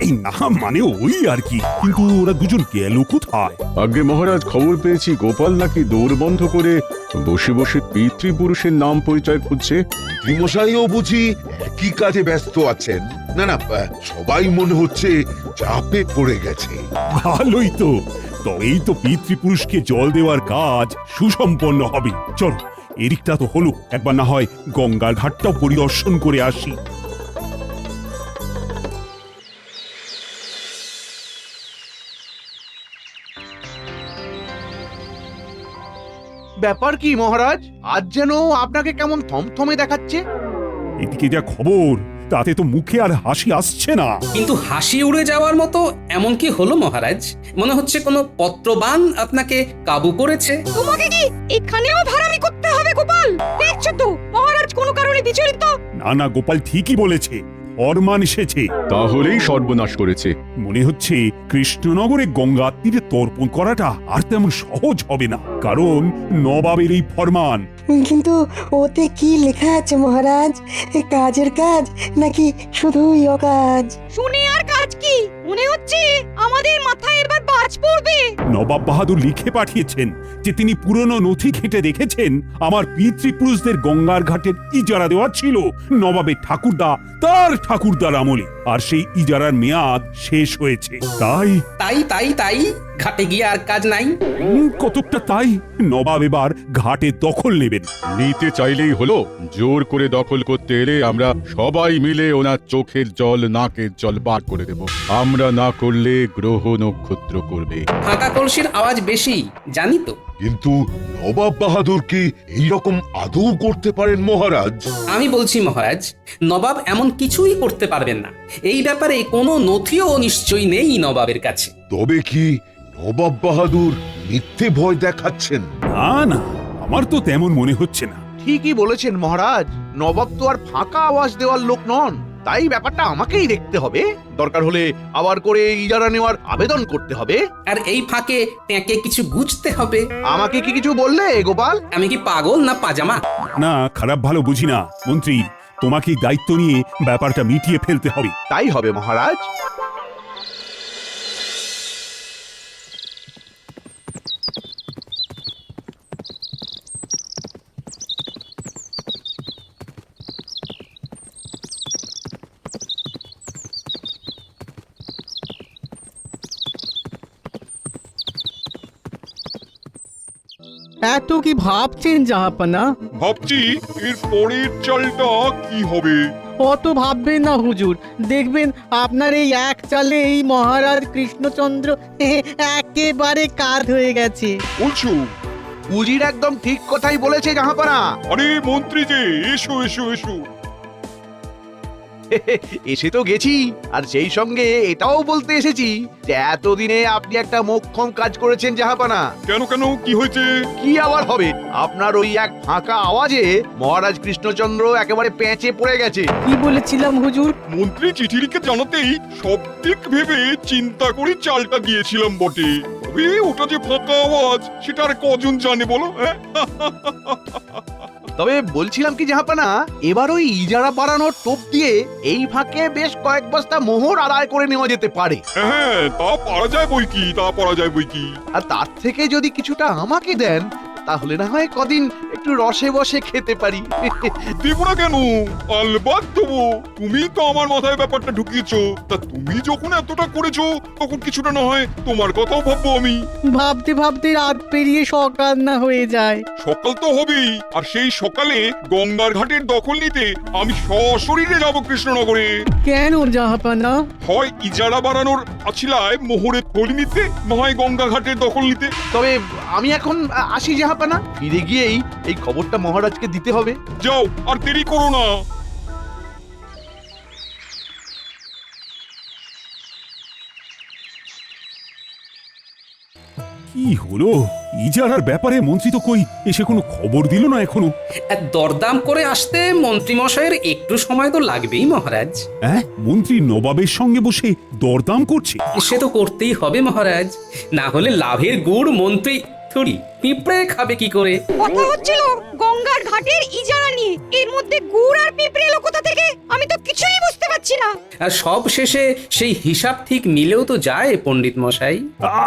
এই না, মানে ওই আর কি, কিন্তু ওরা দুজন গেল কোথায়? আগে মহারাজ, খবর পেয়েছি গোপাল নাকি দৌড় বন্ধ করে বসে বসে পিতৃপুরুষের নাম পরিচয় খুঁজছে। মশাইও বুঝি একই কাজে ব্যস্ত আছেন। না না, সবাই মনে হচ্ছে চাপে পড়ে গেছে। ভালোই তো, তবেই তো পিতৃপুরুষকে জল দেওয়ার কাজ সুসম্পন্ন হবে। চল, এদিকটা তো হলো, একবার না হয় গঙ্গার ঘাটটাও পরিদর্শন করে আসি। ব্যাপার কি মহারাজ, আজ যেন আপনাকে কেমন থমথমে দেখাচ্ছে? এদিকে যা খবর, তাতে তো মুখে আর হাসি আসছে না। কিন্তু হাসি উড়ে যাওয়ার মতো এমন কি হলো মহারাজ? মনে হচ্ছে কোনো পত্রবান আপনাকে কাবু করেছে। তোমাকে কি এখানেও ভাড়ামি করতে হবে গোপাল? দেখছো তো মহারাজ কোনো কারণে বিচলিত। না না, গোপাল ঠিকই বলেছে, ফরমান এসেছে। তাহলেই সর্বনাশ করেছে। মনে হচ্ছে কৃষ্ণনগরে গঙ্গার তীরে তর্পণ করাটা আর তেমন সহজ হবে না, কারণ নবাবের এই ফরমান। কিন্তু ওতে কি লেখা আছে মহারাজ? কাজের কাজ নাকি শুধুই অকাজ? শুনে আর কাজ কি? মনে হচ্ছে আমাদের মাথায় এবার বাজ পড়বে। নবাব বাহাদুর লিখে পাঠিয়েছেন যে তিনি পুরনো নথি ঘেঁটে দেখেছেন আমার পিতৃপুরুষদের গঙ্গার ঘাটের ইজারা দেওয়া ছিল নবাবের ঠাকুরদা তার ঠাকুরদার আমলে, আর সেই ইজারার মেয়াদ শেষ হয়েছে। তাই তাই তাই তাই ঘাটে গিয়ে আর কাজ নাই। কতকটা তাই নবাব এবার ঘাটের দখল নেবেন। নিতে চাইলেই হলো, জোর করে দখল করতে এলে আমরা সবাই মিলে ওনার চোখের জল নাকের জল বার করে দেব। আমরা না করলে গ্রহ নক্ষত্র করবে। ফাঁকা কলসির আওয়াজ বেশি, জানি তো। কিন্তু নবাব বাহাদুর কি এইরকম আদৌ করতে পারেন মহারাজ? আমি বলছি মহারাজ, নবাব এমন কিছুই করতে পারবেন না। এই ব্যাপারে কোনো নথিও নিশ্চয়ই নেই নবাবের কাছে। তবে কি নবাব বাহাদুর মিথ্যে ভয় দেখাচ্ছেন? না না, আমার তো তেমন মনে হচ্ছে না। ঠিকই বলেছেন মহারাজ, নবাব তো আর ফাঁকা আওয়াজ দেওয়ার লোক নন, তাই ব্যাপারটা আমাকেই দেখতে হবে। দরকার হলে আবার করে ইজারা নেওয়ার আবেদন করতে হবে। আর এই ফাঁকে ট্যাঁকে কিছু বুঝতে হবে। আমাকে কি কিছু বললে গোপাল? আমি কি পাগল না পাজামা? না, খারাপ ভালো বুঝি না মন্ত্রী, তোমাকে দায়িত্ব নিয়ে ব্যাপারটা মিটিয়ে ফেলতে হবে। তাই হবে মহারাজ। এত কি ভাবছেন জাহাপানা? ভাবছি এর পরের চালটা কি হবে। অত ভাববেন না হুজুর, দেখবেন আপনার এই এক চালে এই মহারাজ কৃষ্ণচন্দ্র একেবারে কাত হয়ে গেছে। বলছো? উজির একদম ঠিক কথাই বলেছে জাহাপানা। আরে মন্ত্রী যে, এসো এসো এসো। এসে তো গেছি, আর সেই সঙ্গে এটাও বলতে এসেছি যে এতদিনে আপনি একটা মোক্ষম কাজ করেছেন জাহাপানা। কেন কেন কি হয়েছে? কি আবার হবে, আপনার ওই এক ফাঁকা আওয়াজে মহারাজ কৃষ্ণচন্দ্র একেবারে পেঁচে পড়ে গেছে। কি বলেছিলাম হুজুর? মন্ত্রী চিঠি লিখে জানাতেই সব দিক ভেবে চিন্তা করে চালটা দিয়েছিলাম বটে, তবে ওটা যে ফাঁকা আওয়াজ সেটা আর কজন জানে বলো? তবে বলছিলাম কি জাহাপানা, এবার ওই ইজারা বাড়ানোর টোপ দিয়ে এই ফাঁকে বেশ কয়েক বস্তা মোহর আদায় করে নেওয়া যেতে পারে। হ্যাঁ, তা পারা যায় বই কি, তা পারা যায় বই কি। আর তার থেকে যদি কিছুটা আমাকে দেন তাহলে না হয় কদিন একটু রসে বসে খেতে পারি। দেব না কেন, আলবাত দেবো। তুমি তো আমার মাথায় ব্যাপারটা ঢুকিয়েছো, তা তুমি যখন এতটা করেছো তখন কিছুটা না হয় তোমার কথাও ভাববো আমি। ভাবতে ভাবতে রাত পেরিয়ে সকাল না হয়ে যায়। সকাল তো হবেই, আর সেই সকালে গঙ্গার ঘাটের দখল নিতে আমি সশরীরে যাব কৃষ্ণনগরে। কেন জাহাপানা? হয় ইজারা বাড়ানোর আছিলায় মোহরের থলি নিতে, না হয় গঙ্গা ঘাটের দখল নিতে। তবে আমি এখন আসি জাহাপানা, ফিরে গিয়েই এই খবরটা মহারাজকে দিতে হবে। যাও, আর দেরি করো না। কি হলো? ইজারার ব্যাপারে মন্ত্রী তো কই এসে কোনো খবর দিল না এখনো। দরদাম করে আসতে মন্ত্রীমশাইয়ের একটু সময় তো লাগবেই মহারাজ। হ্যাঁ, মন্ত্রী নবাবের সঙ্গে বসে দরদাম করছে? সে তো করতেই হবে মহারাজ, না হলে লাভের গুড় মন্ত্রী থুড়ি পিঁপড়ে খাবে কি করে? কথা হচ্ছিল গঙ্গার ঘাটের ইজারা নিয়ে, এর মধ্যে গুড় আর পিঁপড়ে এলো কোথা থেকে? আমি তো কিছুই বুঝতে পারছি না। আর সব শেষে সেই হিসাব ঠিক মিলেও তো যায় পণ্ডিত মশাই।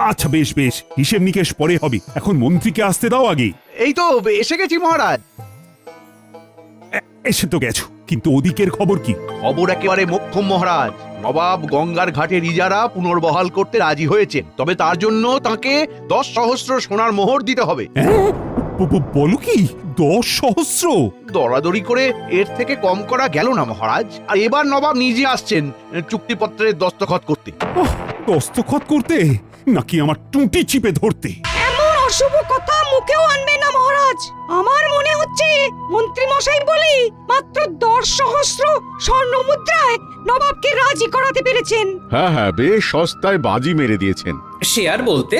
আচ্ছা বেশ বেশ, হিসেব নিকেশ পরে হবে, এখন মন্ত্রীকে আসতে দাও আগে। এই তো এসে গেছি মহারাজ। এসে তো গেছো, কিন্তু ওদিকের খবর কি? খবর একেবারে মোক্ষম মহারাজ। নবাব গঙ্গার ঘাটের ইজারা পুনর্বহাল করতে রাজি হয়েছেন, তবে তার জন্য তাকে 10 সহস্র সোনার মোহর দিতে হবে। হ্যাঁ, বলো কি 10 সহস্র? দরাদরি করে এর থেকে কম করা গেল না মহারাজ। আর এবার নবাব নিজে আসছেন চুক্তিপত্রের দস্তখত করতে। দস্তখত করতে নাকি আমার টুঁটি চিপে ধরতে? এমন অশুভ কথা মুখেও আনবে না মহারাজ। আমার মনে হচ্ছে মন্ত্রী মশাই বলি মাত্র 10 সহস্র স্বর্ণ মুদ্রায় নবাবকে রাজি করাতে পেরেছেন। হ্যাঁ হ্যাঁ, বেশ সস্তায় বাজি মেরে দিয়েছেন। শেয়ার বলতে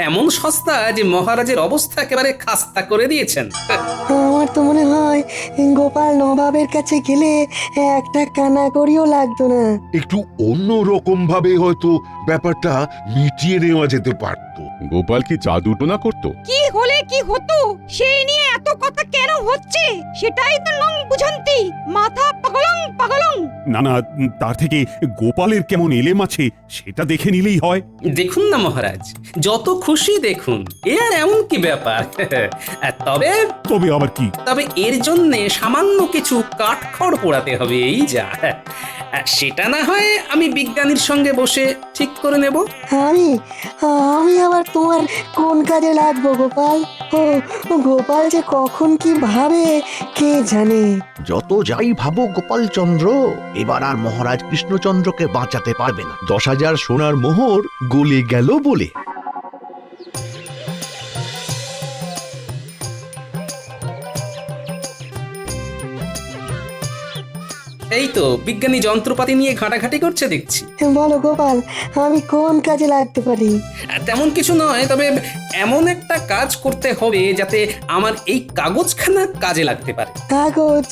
এমন সস্তা যে মহারাজের অবস্থা একেবারে খাস্তা করে দিয়েছেন। আমার তো মনে হয় গোপাল নবাবের কাছে গেলে একটা কানাকড়িও লাগতো না। একটু অন্য রকম ভাবে হয়তো ব্যাপারটা মিটিয়ে নেওয়া যেতে পারত। গোপাল কি জাদুটোনা করতো? কি হলে কি হতো সেই নিয়ে এত কথা কেন হচ্ছে সেটাই তো নং বুঝন্তি। মাথা পাগলং পাগলং। না না, তার থেকে গোপালের কেমন এলেম আছে সেটা দেখে নিলেই হয়। দেখুন না মহারাজ, যত খুশি দেখুন, এ আর এমন কি ব্যাপার। তবে তবে আবার কি? তবে এর জন্যে সামান্য কিছু কাঠখড় পোড়াতে হবে, এই যা। সেটা না হয় আমি বিজ্ঞানীর সঙ্গে বসে ঠিক করে নেব। আমি আমি আবার তোমার কোন কাজে লাগবো গোপাল? ও গোপাল যে কখন কি ভাবে কে জানে। যত যাই ভাবো গোপাল চন্দ্র, এবার আর মহারাজ কৃষ্ণচন্দ্রকে বাঁচাতে পারবে না। 10,000 সোনার মোহর গলে গেল বলে। এই তো বিজ্ঞানী যন্ত্রপাতি নিয়ে ঘাটাঘাটি করছে দেখছি। বলো গোপাল, আমি কোন কাজে লাগতে পারি? তেমন কিছু নয়, তবে এমন একটা কাজ করতে হবে যাতে আমার এই কাগজখানা কাজে লাগতে পারে। কাগজ?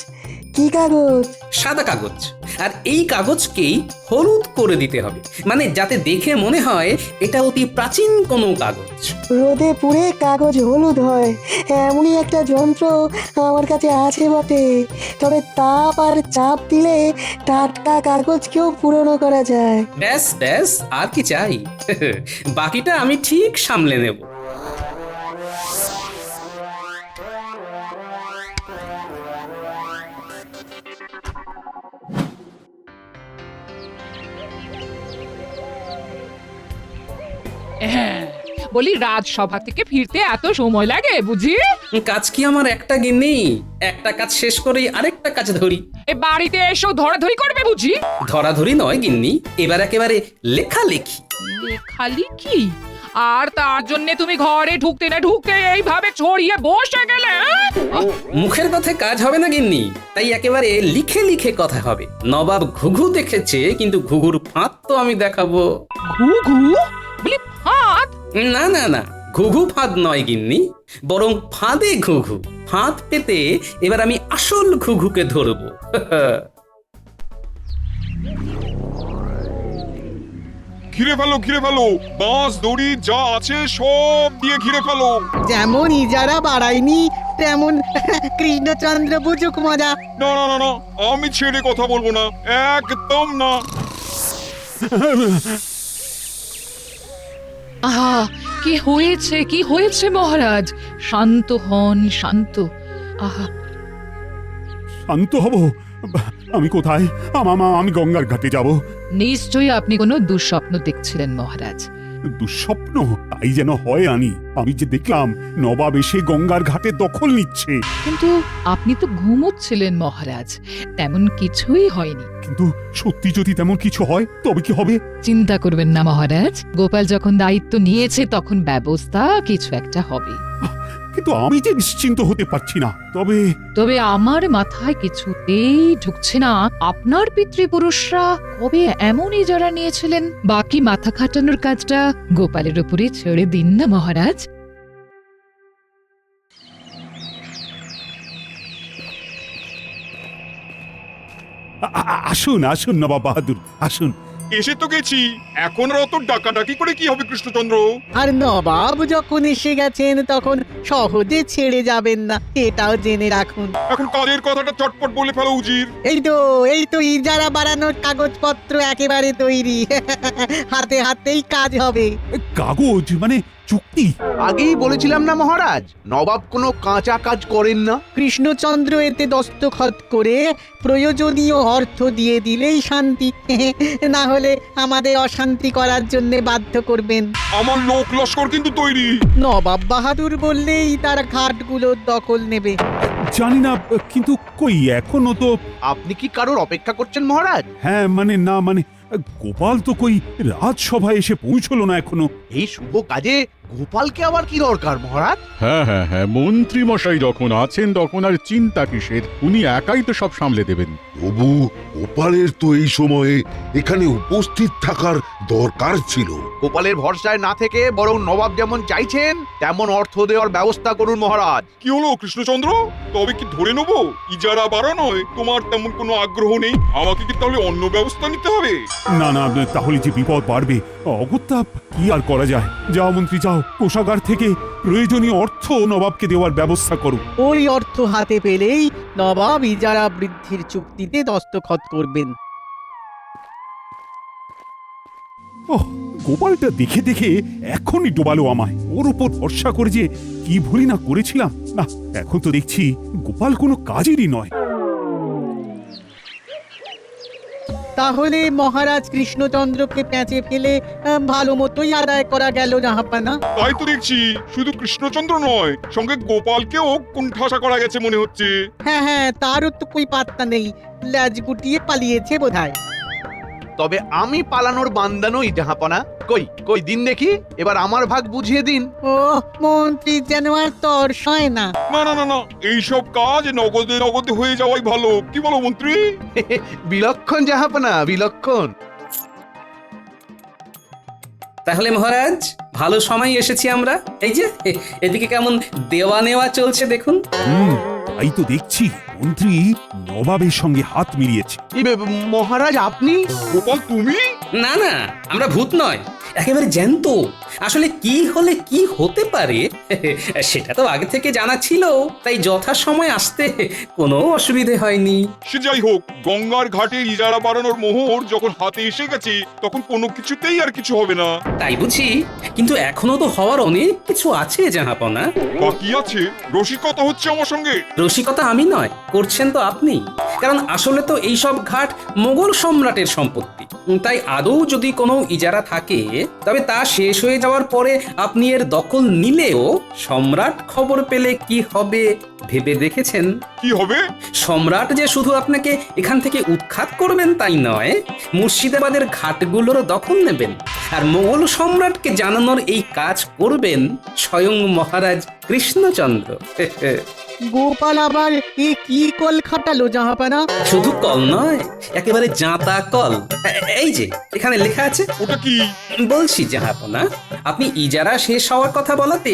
কি কাগজ? সাদা কাগজ, আর এই কাগজকেই হলুদ করে দিতে হবে, মানে যাতে দেখে মনে হয় এটা অতি প্রাচীন কোনো কাগজ। রোদে পুড়ে কাগজ হলুদ হয় এমনই একটা যন্ত্র আমার কাছে আছে বটে, তবে তাপ আর চাপ দিলে টাটকা কাগজকেও পুরনো করা যায়। ব্যাস ব্যাস, আর কি চাই? বাকিটা আমি ঠিক সামলে নেব। হ্যাঁ, বলি রাজসভা থেকে ফিরতে এত সময় লাগে বুঝি? কাজ কি আমার একটা গিন্নি? একটা কাজ শেষ করেই আরেকটা কাজ ধরি। এ বাড়িতে এসো ধরাধরি করবে বুঝি? ধরাধরি নয় গিন্নি, এবার একেবারে লেখালেখি। লেখালেখি? আর তার জন্য তুমি ঘরে ঢুকতে না ঢুকতে এইভাবে ছড়িয়ে বসে গেলে? মুখের কথায় কাজ হবে না গিন্নি, তাই একেবারে লিখে লিখে কথা হবে। নবাব ঘুঘু দেখেছে, কিন্তু ঘুঘুর ফাঁদ তো আমি দেখাবো। ঘুঘু বলি ফাঁদ? না না না, ঘুঘু ফাঁদ নয় গিন্নি, বরং ফাঁদে ঘুঘু। ফাঁদ পেতে এবার আমি আসল ঘুঘুকে ধরবো। ঘিরে ফেলো, বাঁশ দড়ি যা আছে সব দিয়ে ঘিরে ফেলো। যেমন ইজারা বাড়ায়নি তেমন কৃষ্ণচন্দ্র বুঝুক মজা। না না না না, আমি ছেড়ে কথা বলবো না, একদম না। আহা, কি হয়েছে মহারাজ? শান্ত হন, শান্ত। আহা, শান্ত হব? আমি কোথায়? আমি গঙ্গার ঘাটে যাব। নিশ্চয়ই আপনি কোনো দুঃস্বপ্ন দেখছিলেন মহারাজ। দুঃস্বপ্ন? তাই যেন হয় আনি। আমি যে দেখলাম নবাব এসে গঙ্গার ঘাটে দখল নিচ্ছে। কিন্তু আপনি তো ঘুমোচ্ছিলেন মহারাজ, তেমন কিছুই হয়নি। কিন্তু সত্যি যদি তেমন কিছু হয় তবে কি হবে? চিন্তা করবেন না মহারাজ, গোপাল যখন দায়িত্ব নিয়েছে তখন ব্যবস্থা কিছু একটা হবে। কিন্তু আমি যে নিশ্চিন্ত হতে পারছি না। তবে আমার মাথায় কিছুতেই ঢুকছে না, আপনার পিতৃপুরুষরা কবে এমনই যারা নিয়েছিলেন? বাকি মাথা খাটানোর কাজটা গোপালের উপরে ছেড়ে দিন না মহারাজ। আসুন নবাব বাহাদুর, আসুন। এসে তো গেছি, এখন আর অত ডাকাডাকি করে কি হবে কৃষ্ণচন্দ্র? আর নবাব যখন এসে গেছেন তখন সহজে ছেড়ে যাবেন না, এটাও জেনে রাখুন। এখন কাজের কথাটা চটপট বলে ফেলো উজির। এই তো ইজারা বাড়ানোর কাগজপত্র একেবারে তৈরি। হাতে হাতেই কাজ হবে। কাগজ মানে চুক্তি? আগেই বলেছিলাম না মহারাজ, নবাব কোনো কাঁচা কাজ করেন না। কৃষ্ণচন্দ্র এতে দস্তখত করে প্রয়োজনীয় অর্থ দিয়ে দিলেই শান্তি। না হলে আমাদের অশান্তি করার জন্য বাধ্য করবেন। আমার লোক লস্কর কিন্তু তৈরি। নবাব বাহাদুর বললেই তার ঘাটগুলোর দখল নেবে। জানি না, কিন্তু কই এখনো তো। আপনি কি কারোর অপেক্ষা করছেন মহারাজ? হ্যাঁ মানে গোপাল তো কই রাজসভায় এসে পৌঁছলো না এখনো। এই শুভ কাজে গোপালকে আবার কি দরকার মহারাজ? হ্যাঁ, মন্ত্রী মশাই যখন আছেন তখন আর চিন্তা কিসের, উনি একাই তো সব সামলে দেবেন। তবু গোপালের তো এই সময়ে এখানে উপস্থিত থাকার দরকার ছিল। গোপালের ভরসায় না থেকে বরং নবাব যেমন চাইছেন তেমন অর্থ দেওয়ার ব্যবস্থা করুন মহারাজ। কি হলো কৃষ্ণচন্দ্র, তবে কি ধরে নেবো ইজারা বাড়ানোয় তোমার তেমন কোনো আগ্রহ নেই? আমাকে কি তাহলে অন্য ব্যবস্থা নিতে হবে? না তাহলে যে বিপদ বাড়বে। অগত্যা কি আর করা যায়? যাও মন্ত্রী যাও, কোষাগার থেকে প্রয়োজনীয় অর্থ নবাবকে দেওয়ার ব্যবস্থা করো। ওই অর্থ হাতে পেলেই নবাব ইজারা বৃদ্ধির চুক্তিতে দস্তখত করবেন। ওহ, গোপালটা দেখে এখনই ডোবালো আমায়। ওর উপর ভরসা করে যে কি ভুলই না করেছিলাম। না, এখন তো দেখছি গোপাল কোনো কাজেরই নয়। তাহলে মহারাজ কৃষ্ণচন্দ্রকে প্যাঁচে ফেলে ভালো মতোই আদায় করা গেল জাহাপানা। তাই তো দেখছি, শুধু কৃষ্ণচন্দ্র নয়, সঙ্গে গোপালকেও কুণ্ঠাসা করা গেছে মনে হচ্ছে। হ্যাঁ, তারও তো কই পাত্তা নেই, ল্যাজ গুটিয়ে পালিয়েছে বোধহয়। তবে আমি পালানোর বান্দা নই জাহাপনা। কই দিন দেখি, এবার আমার ভাগ বুঝিয়ে দিন। ও মন্ত্রী যেন আর তর সয় না। না, এইসব কাজ নগদে হয়ে যাওয়াই ভালো। কি বলো মন্ত্রী? বিলক্ষণ জাহাপনা, বিলক্ষণ। তাহলে মহারাজ, ভালো সময় এসেছি আমরা। এই যে এদিকে কেমন দেওয়া নেওয়া চলছে দেখুন। তাই তো দেখছি মন্ত্রী নবাবের সঙ্গে হাত মিলিয়েছে। মহারাজ আপনি? গোপাল তুমি? না, আমরা ভূত নয়, একেবারে জ্যান্ত। আসলে কি হলে কি হতে পারে সেটা তো আগে থেকে জানা ছিল, তাই যথাসময় আসতে কোনো অসুবিধে হয়নি। সে যাই হোক, গঙ্গার ঘাটে ইজারা বাড়ানোর মোহর যখন হাতে এসে গেছে তখন কোনো কিছুতেই আর কিছু হবে না। তাই বুঝি? কিন্তু এখনো তো হওয়ার অনেক কিছু আছে জাহাপনা। বাকি আছে? রসিকতা হচ্ছে আমার সঙ্গে? রসিকতা আমি নয়, করছেন তো আপনি। কারণ আসলে তো এইসব ঘাট মোগল সম্রাটের সম্পত্তি, তাই আদৌ যদি কোনো ইজারা থাকে তবে তা শেষ হয়ে যাওয়ার পরে আপনি এর দখল নিলেও সম্রাট খবর পেলে কি হবে ভেবে দেখেছেন? কি হবে? সম্রাট যে শুধু আপনাকে এখান থেকে উৎখাত করবেন তাই নয়, মুর্শিদাবাদের ঘাটগুলোর দখল নেবেন। আর মোগল সম্রাটকে জানানোর এই কাজ করবেন স্বয়ং মহারাজ কৃষ্ণচন্দ্র। গোপাল আবার কি কল খাটালো জাহাপানা? শুধু কল নয়, একেবারে জাঁতা কল। এই যে এখানে লেখা আছে। ওটা কি? বলছি জাহাপনা, আপনি ইজারা শেষ হওয়ার কথা বলাতে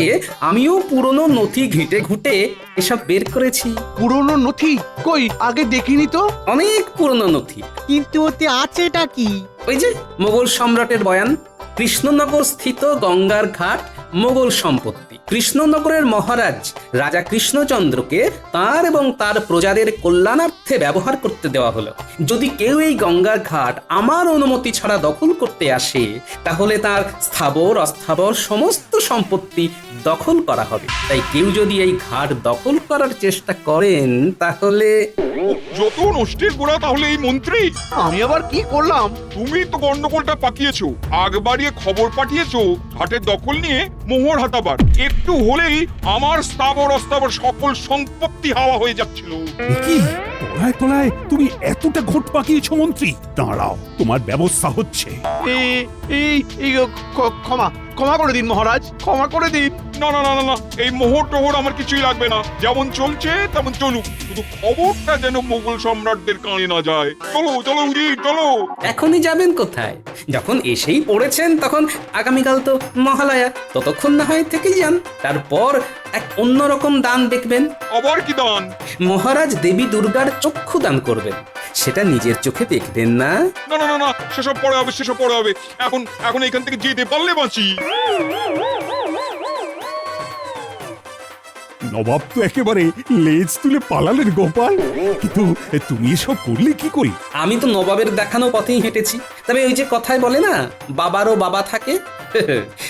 আমিও পুরনো নথি ঘেঁটে ঘুঁটে এসব বের করেছি। পুরনো নথি? কই আগে দেখিনি তো। অনেক পুরনো নথি। কিন্তু ওতে আছেটা কি? ওই যে মোগল সম্রাটের বয়ান, কৃষ্ণনগর স্থিত গঙ্গার ঘাট মোগল সম্পত্তি। কৃষ্ণনগরের মহারাজ রাজা কৃষ্ণচন্দ্রকে তার এবং তার প্রজাদের কল্যাণার্থে ব্যবহার করতে দেওয়া হলো। যদি কেউ এই গঙ্গার ঘাট আমার অনুমতি ছাড়া দখল করতে আসে, তাহলে তার স্থাবর অস্থাবর সমস্ত সম্পত্তি দখল করা হবে। তাই কেউ যদি এই ঘাট দখল করার চেষ্টা করেন, তাহলে যত নষ্টের গোড়া তাহলে এই মন্ত্রী। আমি আবার কি করলাম? তুমি তো গন্ডগোলটা পাকিয়েছো, আগ বাড়িয়ে খবর পাঠিয়েছো ঘাটের দখল নিয়ে মোহর হাতাবার। একটু হলেই আমার স্থাবর অস্থাবর সকল সম্পত্তি হাওয়া হয়ে যাচ্ছিল। কি তলায় তলায় তুমি এতটা ঘোট পাকিয়েছো মন্ত্রী? দাঁড়াও, তোমার ব্যবস্থা হচ্ছে। এই ক্ষমা ক্ষমা করে দিন মহারাজ, ক্ষমা করে দিন। না না না না না, এই মোহর টোহর আমার কিছুই লাগবে না। যেমন চলছে তেমন চলুক, শুধু খবরটা যেন মোগল সম্রাটদের কানে না যায়। চলো চলো উজির, চলো। এখনই যাবেন কোথায়? যখন এসেই পড়েছেন তখন আগামীকাল তো মহালয়া, ততক্ষণ না হয় থেকে যান। তারপর এক অন্যরকম দান দেখবেন। আবার কি দান? মহারাজ দেবী দুর্গার চক্ষু দান করবেন। সেটা নিজের চোখে দেখবেন না? না না না না, সেসব পরে হবে, সেসব পরে হবে। এখন এখান থেকে যেতে পারলে বাঁচি। নবাব তো একেবারে লেজ তুলে পালালেন গোপাল, কিন্তু তুমি এসব করলে কি করে? আমি তো নবাবের দেখানো পথেই হেঁটেছি। তবে ওই যে কথায় বলে না, বাবারও বাবা থাকে।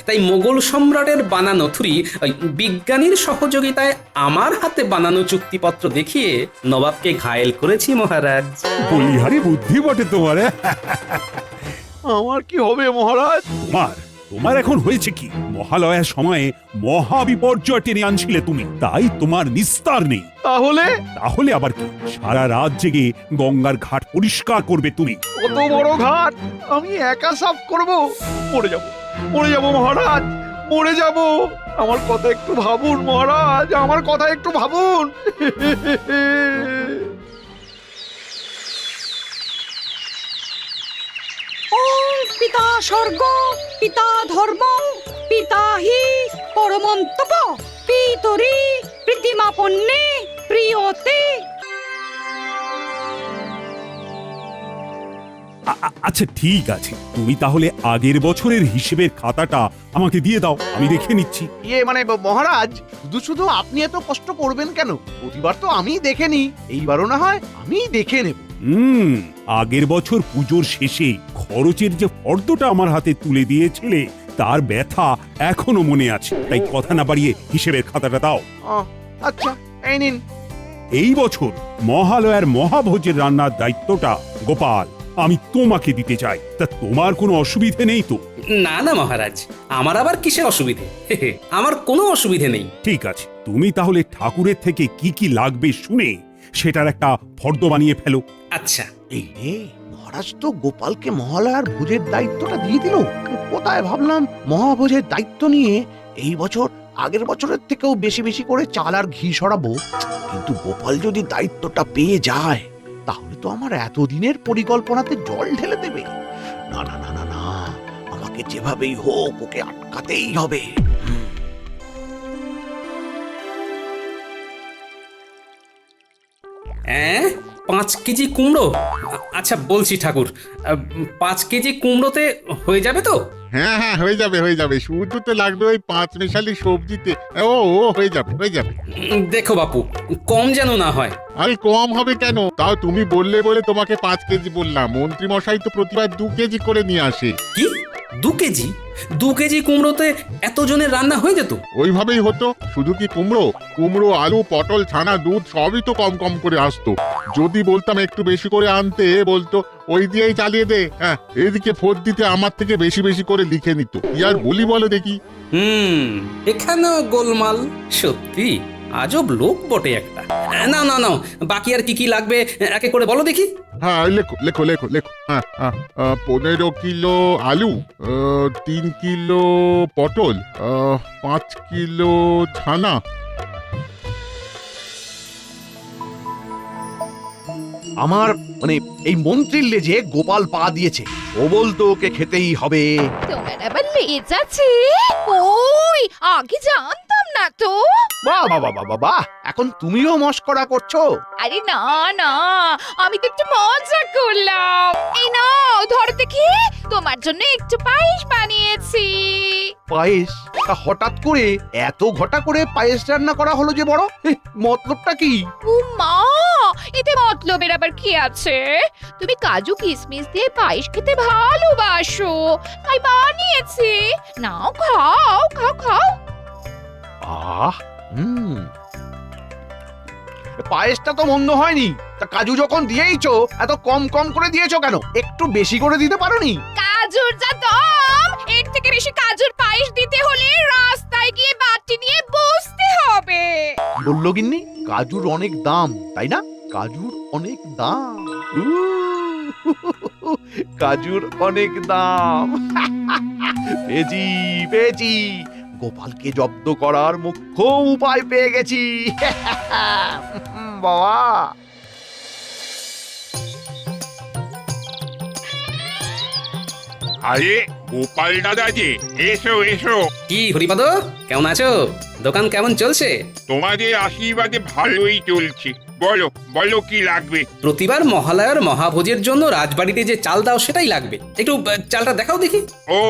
তাই মোগল সম্রাটের বানানো থুরি ওই বিজ্ঞানীর সহযোগিতায় আমার হাতে বানানো চুক্তিপত্র দেখিয়ে নবাবকে ঘায়েল করেছি মহারাজ। বলিহারি বুদ্ধি বটে তোমার। আমার কি হবে মহারাজ? তোমার এখন হয়েছে কি? মহালয়ার সময়ে মহা বিপর্যয় টেনে আনছিলে তুমি, তাই তোমার নিস্তার নেই। তাহলে আবার কি? সারা রাত জেগে গঙ্গার ঘাট পরিষ্কার করবে তুমি। কত বড় ঘাট আমি একা সাফ করব? মরে যাব মহারাজ, মরে যাব। আমার কথা একটু ভাবুন মহারাজ, আমার কথা একটু ভাবুন। পিতা স্বর্গ, পিতা ধর্ম, পিতা হি পরমন্তপ, পিতরি প্রীতিমাপন্নে প্রিয়তে। আচ্ছা ঠিক আছে, তুমি তাহলে আগের বছরের হিসেবের খাতাটা আমাকে দিয়ে দাও, আমি দেখে নিচ্ছি। মানে মহারাজ, শুধু আপনি এত কষ্ট করবেন কেন? প্রতিবার তো আমি দেখে নিই, এইবারও না হয় আমি দেখে নেব। আগের বছর পুজোর শেষে খরচের যে ফর্দটা আমার হাতে তুলে দিয়েছিলে, তার ব্যথা এখনো মনে আছে। তাই কথা না বাড়িয়ে হিসেবের খাতাটা দাও। আচ্ছা, এই নিন। এই বছর মহালয়ার মহাভোজের রান্নার দায়িত্বটা গোপাল আমি তোমাকে দিতে চাই। তা তোমার কোনো অসুবিধে নেই তো? না না মহারাজ, আমার আবার কিসের অসুবিধে? আমার কোনো অসুবিধে নেই। ঠিক আছে, তুমি তাহলে ঠাকুরের থেকে কি কি লাগবে শুনে সেটার একটা ফর্দ বানিয়ে ফেলো। আচ্ছা। এই রে, মহারাজ তো গোপালকে মহালয়ার ভোজের দায়িত্বটা দিয়ে দিল। কোথায় ভাবলাম মহাভোজের দায়িত্ব নিয়ে এই বছর আগের বছরের থেকেও বেশি বেশি করে চাল আর ঘি সরাবো। কিন্তু গোপাল যদি দায়িত্বটা পেয়ে যায়, তাহলে তো আমার এতদিনের পরিকল্পনাতে জল ঢেলে দেবে। না না না না না, আমাকে যেভাবেই হোক ওকে আটকাতেই হবে। 5 কেজি কুমড়ো? আচ্ছা বলছি ঠাকুর, 5 কেজি কুমড়োতে হয়ে যাবে তো? হ্যাঁ হ্যাঁ, হয়ে যাবে। শুধু তো লাগবে ওই 5 মেশালি সবজিতে। ও হয়ে যাবে। দেখো বাপু, কম যেন না হয়। আরে কম হবে কেন? তাও তুমি বললে বলে তোমাকে 5 কেজি বললাম। মন্ত্রী মশাই তো প্রতিবার 2 কেজি করে নিয়ে আসে। কি 2 কেজি? 2 কেজি কুমড়োতে এতজনের রান্না হয়ে যেত? ওইভাবেই হতো। শুধু কি কুমড়ো, আলু, পটল, ছানা, দুধ সবই তো কম কম করে আসতো। যদি বলতাম একটু বেশি করে আনতে, বলতো ওই দিয়েই চালিয়ে দে। হ্যাঁ, এদিকে ফোর্ট দিতে আমার থেকে বেশি বেশি করে লিখে নিত। কি আর বলি বলো দেখি। এখানেও গোলমাল। সত্যি আজব লোক বটে একটা। না, বাকি আর কি লাগবে একে করে বলো দেখি। হ্যাঁ, লেখো। হ্যাঁ, 15 কিলো আলু, 3 কিলো পটল, 5 কিলো ছানা। আমার মানে এই মন্ত্রীর লেজে গোপাল পা দিয়েছে, ও বলতো ওকে খেতেই হবে। তোমার আবার লেজ আছে? ওই আগে জানতাম না তো। বাহ বাহ বাহ বাহ বাহ, এখন তুমিও মস্করা করছো? আরে না না, আমি তো একটু মজা করলাম। এই নাও ধরো দেখি, তোমার জন্য একটু পায়েস বানিয়েছি। পায়েস? তা হঠাৎ করে এত ঘটা করে পায়েস রান্না করা হলো যে বড়, মতলবটা কি? ও মা, এতে মতলবের আবার কি আছে? তুমি কাজু কিশমিশ দিয়ে পায়েস খেতে ভালোবাসো, তাই বানিয়েছি। নাও খাও খাও খাও। আহ, পায়েসটা তো মন্দ হয়নি। তা কাজু যখন দিয়েইছো, এত কম কম করে দিয়েছো কেন? একটু বেশি করে দিতে পারোনি? কাজুর যা দাম, এর থেকে বেশি কাজুর পায়েস দিতে হলে রাস্তায় গিয়ে বাটি নিয়ে বসতে হবে। বললো গিন্নি কাজুর অনেক দাম, তাই না? কাজুর অনেক দাম, কাজুর অনেক দাম। পেয়েছি পেয়েছি, গোপালকে জব্দ করার মুখ্য উপায় পেয়ে গেছি। বাবা, আরে গোপাল দাদা যে, এসো এসো। কি হরিপদ, কেমন আছো? দোকান কেমন চলছে? তোমাদের আশীর্বাদে ভালোই চলছে। বলো বলো কি লাগবে? প্রতিবার মহালয়ার মহাভোজের জন্য রাজবাড়িতে যে চাল দাও সেটাই লাগবে। একটু চালটা দেখাও দেখি। ও,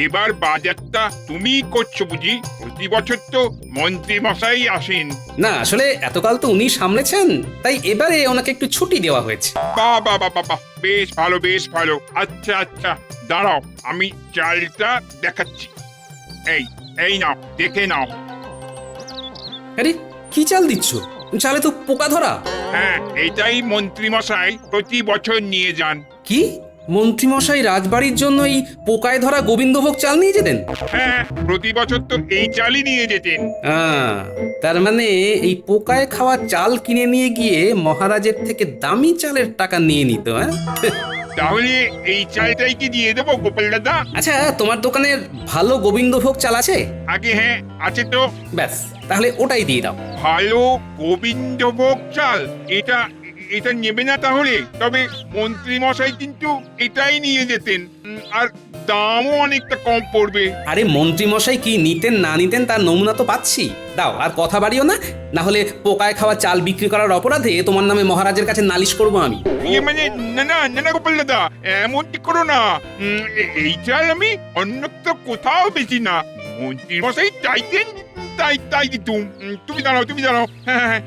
এবার বাজারটা তুমিই করছো বুঝি? প্রতি বছর তো মন্ত্রী মশাই আসেন। না, আসলে এতকাল তো উনি সামলেছেন, তাই এবারে ওনাকে একটু ছুটি দেওয়া হয়েছে। বাহ বাহ বাহ বাহ বাহ, বেশ ভালো বেশ ভালো। আচ্ছা আচ্ছা, দাঁড়াও আমি চালটা দেখাচ্ছি। এই এই নাও, দেখে নাও। আরে কি চাল দিচ্ছ? চালে তো পোকা ধরা। হ্যাঁ, এটাই মন্ত্রী মশাই প্রতি বছর নিয়ে যান। কি মন্ত্রীমশাই রাজবাড়ির জন্য এই পোকায় ধরা গোবিন্দভোগ চাল নিয়ে যেতেন? হ্যাঁ, প্রতি বছর তো এই চালই নিয়ে যেতেন। তার মানে এই পোকায় খাওয়া চাল কিনে নিয়ে গিয়ে মহারাজের থেকে দামি চালের টাকা নিয়ে নিত। হ্যাঁ, তাহলে এই চালটাই কি দিয়ে দেবো গোপাল দাদা? আচ্ছা, তোমার দোকানের ভালো গোবিন্দভোগ চাল আছে? আগে হ্যাঁ আছে তো। ব্যাস, তাহলে ওটাই দিয়ে দাও। ভালো গোবিন্দভোগ চাল, এটা এটা নেবে না তাহলে? তবে মন্ত্রী মশাই কিন্তু এটাই নিয়ে যেতেন, আর দামও অনেকটা কম পড়বে। আরে মন্ত্রীমশাই কি নিতেন না নিতেন তার নমুনা তো পাচ্ছি। দাও, আর কথা বাড়িও না, না হলে পোকায় খাওয়া চাল বিক্রি করার অপরাধে তোমার নামে মহারাজের কাছে নালিশ করব আমি। মানে না না না না গোপাল দাদা, এমনটি করো না। এই চাল আমি অন্যত্র কোথাও বেশি না, মন্ত্রী মশাই চাইতেন তাই তাই দিতুম। তুমি দাঁড়াও তুমি দাঁড়াও, হ্যাঁ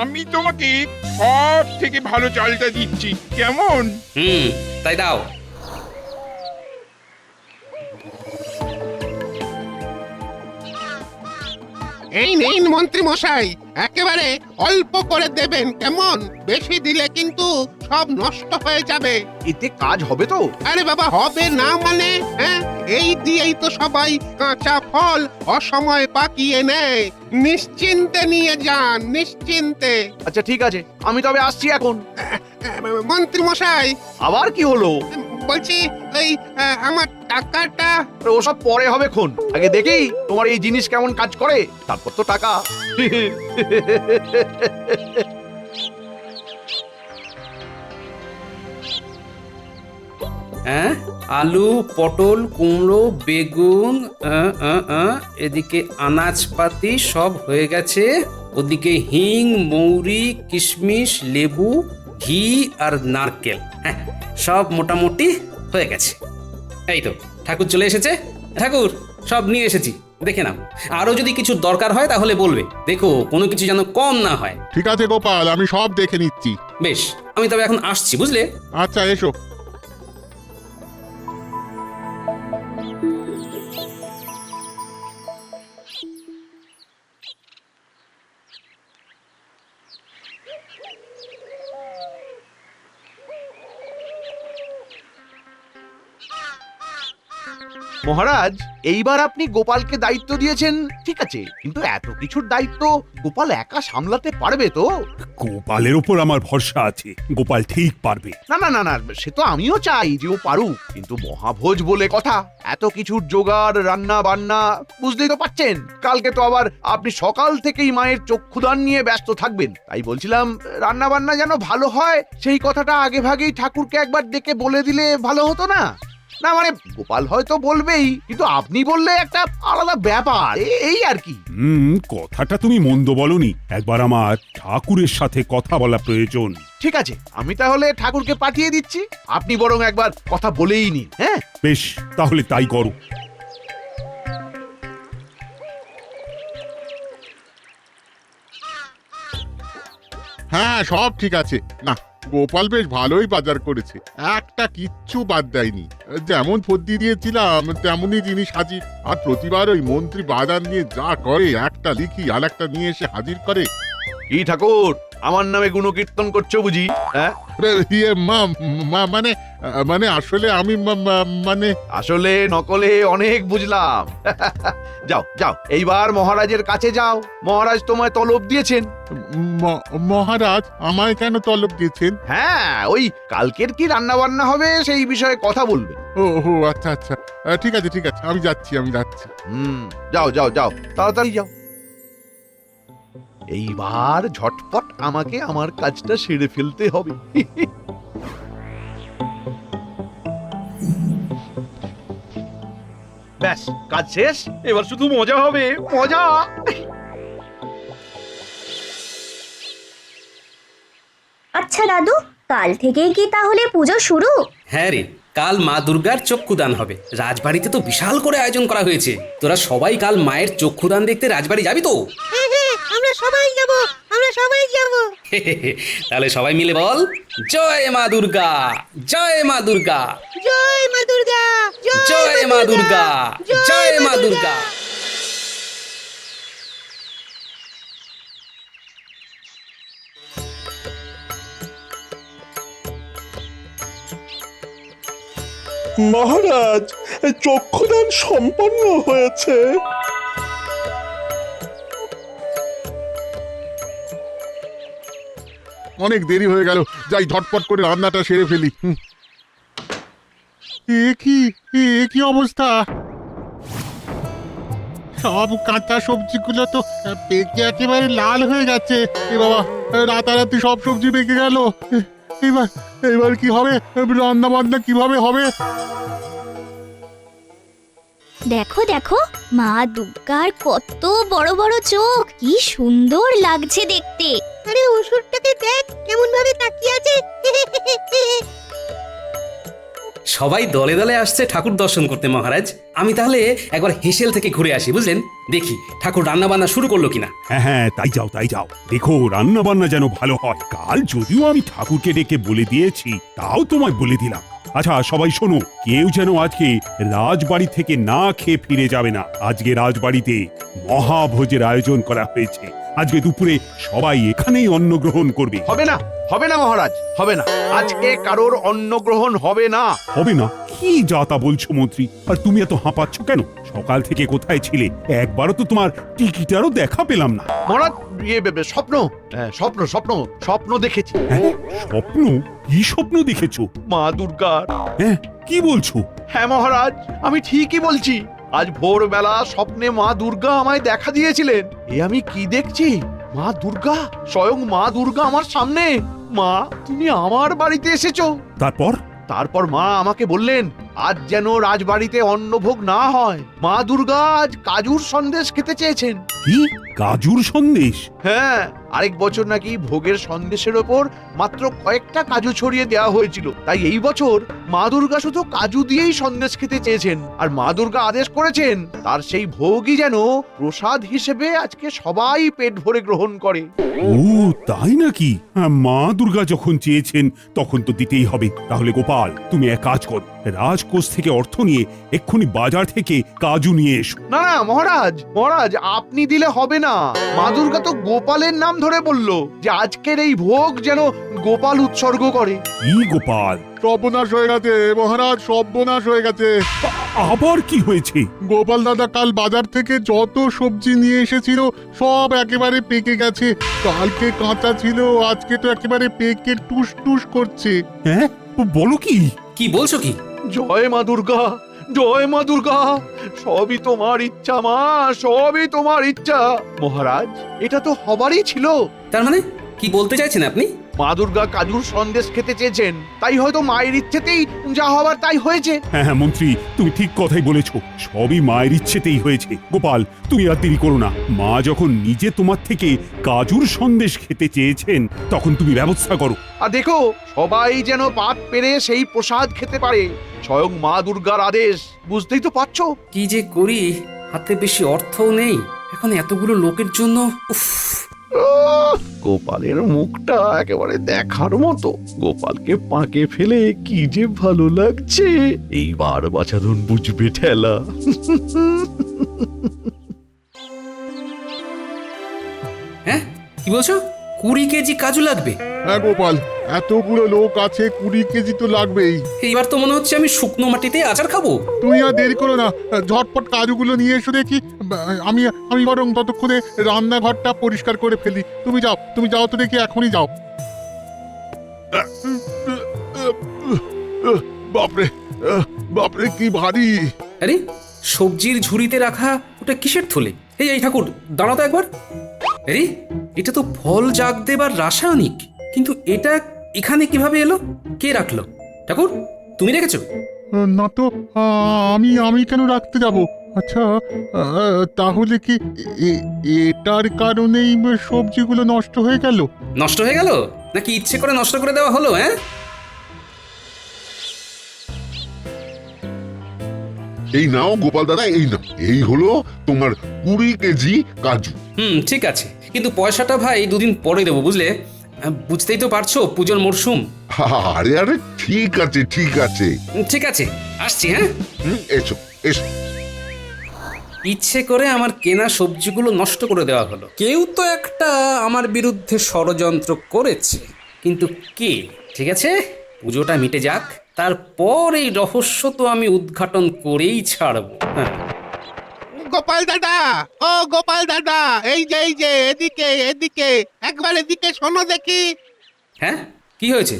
আমি তোমাকে সব থেকে ভালো চালটা দিচ্ছি, কেমন? তাই দাও। এই নিন মন্ত্রী মশাই, একেবারে অল্প করে দেবেন কেমন? বেশি দিলে কিন্তু সব নষ্ট হয়ে যাবে। এতে কাজ হবে তো? আরে বাবা, হবে না মানে? হ্যাঁ, এই দিয়েই তো সবাই কাঁচা ফল অসময়ে পাকিয়ে নেয়। নিশ্চিন্তে নিয়ে যান, নিশ্চিন্তে। আচ্ছা ঠিক আছে, আমি তবে আসছি এখন। মন্ত্রী মশাই, আবার কি হলো? বলছি এই আমার টাকাটা। ওসব পরে হবে খন, আগে দেখি তোমার এই জিনিস কেমন কাজ করে, তারপর তো টাকা। হ্যাঁ, আলু, পটল, কুমড়ো, বেগুন, এদিকে আনাজপাতি সব হয়ে গেছে। ওদিকে হিং, মৌরি, কিশমিশ, লেবু, ঘি আর নারকেল, হ্যাঁ সব মোটামুটি হয়ে গেছে। এই তো ঠাকুর চলে এসেছে। ঠাকুর, সব নিয়ে এসেছি, দেখে নাও। আরো যদি কিছু দরকার হয় তাহলে বলবে, দেখো কোনো কিছু যেন কম না হয়। ঠিক আছে গোপাল, আমি সব দেখে নিচ্ছি। বেশ, আমি তবে এখন আসছি, বুঝলে? আচ্ছা, এসো। মহারাজ, এইবার আপনি গোপালকে দায়িত্ব দিয়েছেন ঠিক আছে, কিন্তু এত কিছুর দায়িত্ব গোপাল একা সামলাতে পারবে তো? গোপালের ওপর আমার ভরসা আছে, গোপাল ঠিক পারবে। না না না না, সে তো আমিও চাই যে ও পারুক, কিন্তু মহাভোজ বলে কথা, এত কিছুর জোগাড়, রান্না বান্না, বুঝতেই তো পারছেন। কালকে তো আবার আপনি সকাল থেকেই মায়ের চক্ষুদান নিয়ে ব্যস্ত থাকবেন, তাই বলছিলাম রান্না বান্না যেন ভালো হয় সেই কথাটা আগে ভাগেই ঠাকুরকে একবার ডেকে বলে দিলে ভালো হতো না? না মানে গোপাল হয়তো বলবেই, কিন্তু আপনি বললে একটা আলাদা ব্যাপার, এই আর কি। কথাটা তুমি মন্দ বলনি, একবার আমার ঠাকুরের সাথে কথা বলা প্রয়োজন। ঠিক আছে, আমি তাহলে ঠাকুরকে পাঠিয়ে দিচ্ছি, আপনি বরং একবার কথা বলেই নিন। হ্যাঁ বেশ, তাহলে তাই করো। হ্যাঁ, সব ঠিক আছে। না, গোপাল বেশ ভালোই বাজার করেছে, একটা কিচ্ছু বাদ দেয়নি। যেমন ফদ্দি দিয়েছিলাম তেমনই জিনিস হাজির। আর প্রতিবার ওই মন্ত্রী বাজার নিয়ে যা করে, একটা লিখি আর একটা নিয়ে এসে হাজির করে। কি ঠাকুর, আমার নামে গুণকীর্তন করছো বুঝি? হ্যাঁ ইয়ে মানে মানে আসলে আমি মানে আসলে নকলে অনেক বুঝলাম। যাও যাও, এইবার মহারাজের কাছে যাও, মহারাজ তোমায় তলব দিয়েছেন। মহারাজ আমায় কেন তলব দিয়েছেন? হ্যাঁ, ওই কালকের কি রান্না বান্না হবে সেই বিষয়ে কথা বলবে। ও আচ্ছা আচ্ছা, ঠিক আছে ঠিক আছে, আমি যাচ্ছি। যাও যাও যাও, তাড়াতাড়ি যাও। এইবার ঝটপট আমাকে আমার কাজটা সেরে ফেলতে হবে। ব্যাস, কাজ শেষ, এবার শুধু মজা হবে, মজা। আচ্ছা দাদু, কাল থেকেই কি তাহলে পুজো শুরু? হ্যাঁ রে, কাল মা দুর্গার চক্ষুদান হবে। রাজবাড়িতে তো বিশাল করে আয়োজন করা হয়েছে। তোরা সবাই কাল মায়ের চক্ষুদান দেখতে রাজবাড়ি যাবি তো? আমরা সবাই যাব, আমরা সবাই যাব। তাহলে সবাই মিলে বল, জয় মা দুর্গা, জয় মা দুর্গা, জয় মা দুর্গা, জয় মা দুর্গা, জয় মা দুর্গা। মহারাজ, চক্ষুদান সম্পন্ন হয়েছে। অনেক দেরি হয়ে গেল, যাই ঝটপট করে রান্নাটা সেরে ফেলি। এ কি অবস্থা! সব কাঁচা সবজিগুলো তো পেকে একেবারে লাল হয়ে গেছে। এ বাবা, রাতারাতি সব সবজি পেকে গেল। এবার কি হবে? রান্না বান্না কিভাবে হবে? দেখো দেখো, মা দুর্গার কত বড় বড় চোখ, কি সুন্দর লাগছে দেখতে। আরে ওষুধটাকে দেখ কেমন ভাবে তাকিয়ে আছে। সবাই দলে দলে আসছে ঠাকুর দর্শন করতে মহারাজ। আমি তাহলে একবার হেসেল থেকে ঘুরে আসি, বুঝলেন? দেখি ঠাকুর রান্না বান্না শুরু করলো কিনা। হ্যাঁ, তাই যাও। দেখো রান্না বান্না যেন ভালো হয়। কাল যদিও আমি ঠাকুরকে ডেকে বলে দিয়েছি, তাও তোমায় বলে দিলাম। আচ্ছা সবাই শোনো, কেউ যেন আজকে রাজবাড়ি থেকে না খেয়ে ফিরে যাবে না। আজকে রাজবাড়িতে মহাভোজের আয়োজন করা হয়েছে। আজকে দুপুরে সবাই এখানেই অন্ন গ্রহণ করবে। হবে না, হবে না মহারাজ, হবে না। আজকে কারোর অন্ন গ্রহণ হবে না। হবে না? কি যা তা বলছো মন্ত্রী? আর তুমি এত হাঁপাচ্ছ কেন? সকাল থেকে কোথায় ছিলে? একবারও তো তোমার টিকিটারও দেখা পেলাম না। মহারাজ, স্বপ্ন স্বপ্ন স্বপ্ন স্বপ্ন দেখেছি। স্বপ্ন? কি স্বপ্ন দেখেছো? মা দুর্গার। হ্যাঁ, কি বলছো? হ্যাঁ মহারাজ, আমি ঠিকই বলছি। আজ ভোরবেলা স্বপ্নে মা দুর্গা আমায় দেখা দিয়েছিলেন। এ আমি কি দেখছি? মা দুর্গা, স্বয়ং মা দুর্গা আমার সামনে। মা, তুমি আমার বাড়িতে এসেছো। তারপর মা আমাকে বললেন আজ যেন রাজবাড়িতে অন্নভোগ না হয়। মা দুর্গা আজ কাজুর সন্দেশ খেতে চেয়েছেন। কি কাজুর সন্দেশ? হ্যাঁ, আরেক বছর নাকি ভোগের সন্দেশের ওপর মাত্র কয়েকটা কাজু ছড়িয়ে দেওয়া হয়েছিল, তাই এই বছর মা দুর্গা শুধু কাজু দিয়েই সন্দেশ খেতে চেয়েছেন। আর মা দুর্গা আদেশ করেছেন তার সেই ভোগই যেন প্রসাদ হিসেবে আজকে সবাই পেট ভরে গ্রহণ করে। ও তাই নাকি? মা দুর্গা যখন চেয়েছেন তখন তো দিতেই হবে। তাহলে গোপাল, তুমি এক কাজ করো, রাজকোষ থেকে অর্থ নিয়ে এক্ষুনি বাজার থেকে কাজু নিয়ে এসো। না না মহারাজ, আপনি দিলে হবে না। মা দুর্গা তো গোপালের নাম ধরে বলল যে আজকের এই ভোগ যেন গোপাল উৎসর্গ করে। কি গোপাল? সর্বনাশ হয়ে গেছে মহারাজ, সর্বনাশ হয়ে গেছে। আবার কি হয়েছে? গোপাল দাদা কাল বাজার থেকে যত সবজি নিয়ে এসেছিল সব একেবারে পেকে গেছে। কালকে কাঁচা ছিল, আজকে তো একেবারে পেকে টুস টুস করছে। হ্যাঁ, বলো কি? কি বলছো কি? জয় মা দুর্গা, জয় মা দুর্গা, সবই তোমার ইচ্ছা মা, সবই তোমার ইচ্ছা। মহারাজ, এটা তো হবারই ছিল। তার মানে কি বলতে চাইছেন আপনি? মা দুর্গা কাজুর সন্দেশ খেতে চেয়েছেন, তাই হয়তো মায়ের ইচ্ছেতেই যা হবার তাই হয়েছে। হ্যাঁ হ্যাঁ মন্ত্রী, তুমি ঠিক কথাই বলেছো, সবই মায়ের ইচ্ছেতেই হয়েছে। গোপাল, তুমি আর দেরি করো না। মা যখন নিজে তোমার থেকে কাজুর সন্দেশ খেতে চেয়েছেন, তখন তুমি ব্যবস্থা করো। আর দেখো, সবাই যেন পাত পেরে সেই প্রসাদ খেতে পারে, স্বয়ং মা দুর্গার আদেশ। বুঝতেই তো পারছো। কি যে করি, হাতে বেশি অর্থও নেই, এখন এতগুলো লোকের জন্য। উফ, গোপালের মুখটা একেবারে দেখার মতো। গোপালকে পাকে ফেলে কি যে ভালো লাগছে। এইবার বাছাধন বুঝবে ঠেলা। হ্যাঁ কি বলছো? 20 কেজি কাজু লাগবে? হ্যাঁ গোপাল, এতগুলো লোক আছে, 20 কেজি তো লাগবেই। এইবার তো মনে হচ্ছে আমি শুকনো মাটিতে আচার খাবো। তুমি আর দেরি করো না, ঝটপট কাজুগুলো নিয়ে এসো দেখি। আমি আমি বরং ততক্ষণে রান্নাঘরটা পরিষ্কার করে ফেলি। তুমি যাও তো দেখি, এখনই যাও। বাপরে, বাপরে কি ভারী! আরে, সবজির ঝুড়িতে রাখা ওটা কিসের থলে? এই ঠাকুর, দাঁড়াও তো একবার। আরে, এটা তো ফল জাগ দেবার রাসায়নিক, কিন্তু এটা এখানে কিভাবে এলো? কে রাখলো? ঠাকুর, তুমি রেখেছো? না তো, আমি কেন রাখতে যাব? আচ্ছা, তাহলে কি এটার কারণেই সবজিগুলো নষ্ট হয়ে গেল? নষ্ট হয়ে গেল নাকি ইচ্ছে করে নষ্ট করে দেওয়া হলো? হ্যাঁ, এই নাও গোপাল দাদা, এই নাও, এই হলো তোমার 20 কেজি কাজু। ঠিক আছে, কিন্তু পয়সাটা ভাই দুদিন পরে দেবো, বুঝলে? বুঝতেই তো পারছো, পুজোর মরশুম। আরে আরে, ঠিক আছে ঠিক আছে। ঠিক আছে, আসছি। হ্যাঁ, এসো এসো। ইচ্ছে করে আমার কেনা সবজিগুলো নষ্ট করে দেওয়া হলো। কেউ তো একটা আমার বিরুদ্ধে ষড়যন্ত্র করেছে, কিন্তু কে? ঠিক আছে, পুজোটা মিটে যাক, তারপর এই রহস্য তো আমি উদ্ঘাটন করেই ছাড়বো। হ্যাঁ, গোপাল দাদা, ও গোপাল দাদা, এই যে এদিকে এদিকে, একবার এদিকে শোনো দেখি। হ্যাঁ, কি হয়েছে?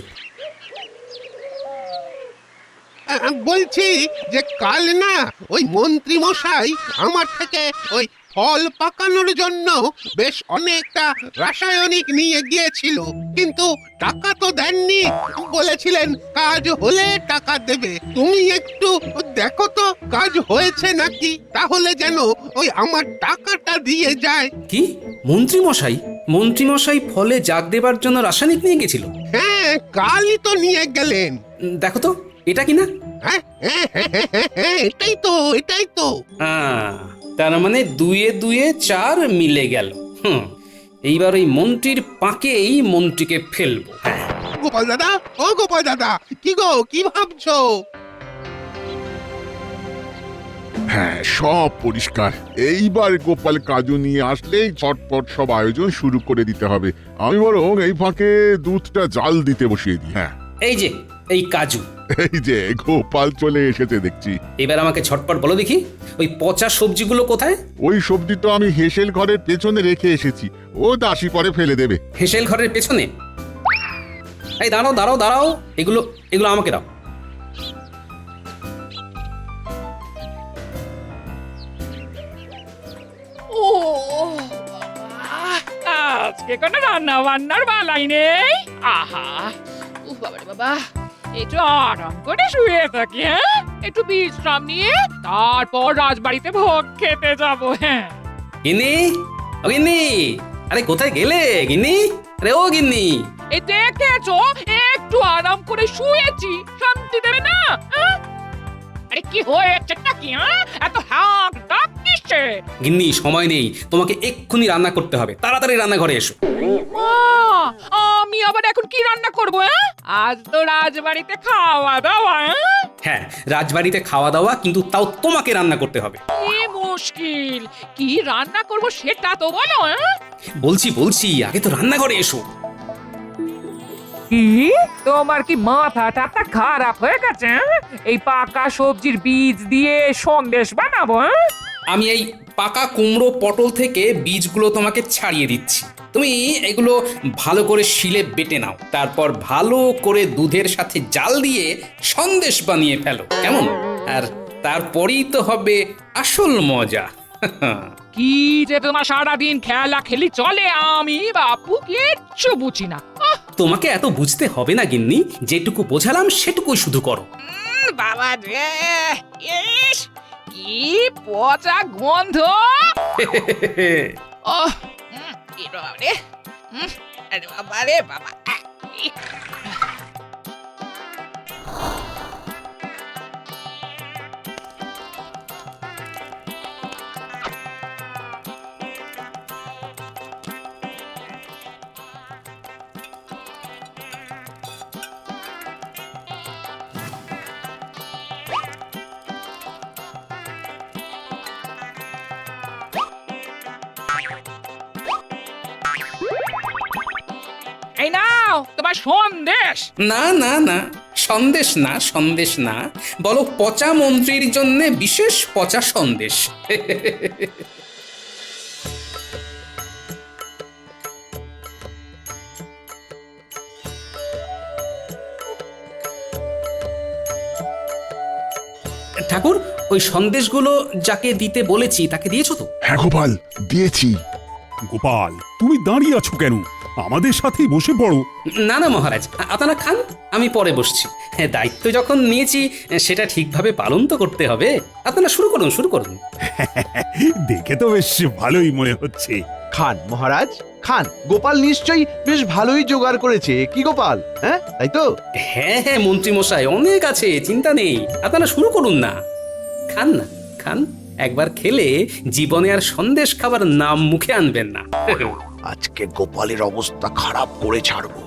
বলছি যে কাল না ওই মন্ত্রী মশাই আমার থেকে ওই ফল পাকানোর জন্য বেশ অনেকটা রাসায়নিক নিয়ে গিয়েছিল, কিন্তু টাকা তো দেননি। বলেছিলেন কাজ হলে টাকা দেবে। তুমি একটু দেখো তো কাজ হয়েছে নাকি, তাহলে যেন ওই আমার টাকাটা দিয়ে যায়। কি? মন্ত্রী মশাই ফলে জাগ দেবার জন্য রাসায়নিক নিয়ে গেছিল? হ্যাঁ, কালই তো নিয়ে গেলেন। দেখো তো, এটা কি না? হ্যাঁ, এটাই তো। তার মানে 2 এ 2 4 মিলে গেল। এইবার ওই মন্ত্রীর পাকেই মন্ত্রীকে ফেলবো। গোপাল দাদা, ও গোপাল দাদা, কি গো, কি ভাবছো? হ্যাঁ, সব পরিষ্কার। এইবার গোপাল কাজু নিয়ে আসলেই ঝটপট সব আয়োজন শুরু করে দিতে হবে। আমি বরং এই ফাঁকে দুধটা জাল দিতে বসিয়ে দিই। হ্যাঁ, এই যে এই কাজু। এই যে গোপাল চলে এসেছে দেখছি। এবার আমাকে ঝটপট বলো দেখি, ওই পচা সবজিগুলো কোথায়? ওই সবজি তো আমি হেসেল ঘরের পেছনে রেখে এসেছি, ও দাসী পরে ফেলে দেবে। হেসেল ঘরের পেছনে? এই দাঁড়াও, এগুলো আমাকে দাও। ও আজকে কোনো রান্না বান্নার বালাই নেই। আহা, বাবারে বাবা, একটু আরাম করে শুয়ে থাকি। হ্যাঁ, একটু বিশ্রাম নিয়ে তারপর রাজবাড়িতে ভোগ খেতে যাব। হ্যাঁ, গিন্নি, আরে কোথায় গেলে গিন্নি? আরে ও গিন্নি, এই দেখেছো, একটু আরাম করে শুয়েছি, শান্তি দেবে না? আরে কি হয়েছে নাকি? এত হাঁক ডাক কিসের? আসছে। গিন্নি সময় নেই, তোমাকে এক্ষুনি রান্না করতে হবে, তাড়াতাড়ি রান্নাঘরে এসো। মা, আমি আবার এখন কি রান্না করবো? আজ তো রাজবাড়িতে খাওয়া দাওয়া। হ্যাঁ, রাজবাড়িতে খাওয়া দাওয়া, কিন্তু তাও তোমাকে রান্না করতে হবে। কি মুশকিল, কি রান্না করব সেটা তো বলো। বলছি আগে তো রান্নাঘরে এসো। কি তোমার কি মাথাটা খারাপ হয়ে গেছে? এই পাকা সবজির বীজ দিয়ে সন্দেশ বানাবো? আমি এই পাকা কুমড়ো পটল থেকে বীজগুলো তোমাকে ছাড়িয়ে দিচ্ছি। তুমি এগুলো ভালো করে শিলে বেটে নাও, তারপর ভালো করে দুধের সাথে জাল দিয়ে সন্দেশ বানিয়ে ফেলো, কেমন? আর তারপরেই তো হবে আসল মজা। কি যে তোমার সারাদিন খেলা খেলি চলে, আমি বাপু কিচ্ছু বুঝি না। তোমাকে এত বুঝতে হবে না গিন্নি, যেটুকু বোঝালাম সেটুকুই শুধু করো। বাবা রে, ইস, কি পচা গন্ধ। ওহ, কি রে, আরে বাবা রে বাবা। এই নাও তোমার সন্দেশ। না না না, সন্দেশ না, সন্দেশ না, বলো পচা মন্ত্রীর জন্য বিশেষ পচা সন্দেশ। ঠাকুর, ওই সন্দেশগুলো যাকে দিতে বলেছি তাকে দিয়েছো তো? হ্যাঁ গোপাল, দিয়েছি। গোপাল, তুমি দাঁড়িয়ে আছো কেন? আমাদের সাথেই বসে পড়ো। না না মহারাজ, আপনারা খান, আমি পরে বসছি। হ্যাঁ, দায়িত্ব যখন নিয়েছি সেটা ঠিকভাবে পালন তো করতে হবে। আপনারা শুরু করুন, শুরু করুন। দেখে তো বেশ ভালোই মনে হচ্ছে। খান মহারাজ খান, গোপাল নিশ্চয়ই বেশ ভালোই জোগাড় করেছে। কি গোপাল, হ্যাঁ তাই তো? হ্যাঁ হ্যাঁ মন্ত্রী মশাই, অনেক আছে, চিন্তা নেই। আপনারা শুরু করুন না, খান না, খান। একবার খেলে জীবনে আর সন্দেশ খাবার নাম মুখে আনবেন না। আজকে গোপালের অবস্থা খারাপ করে ছাড়বো।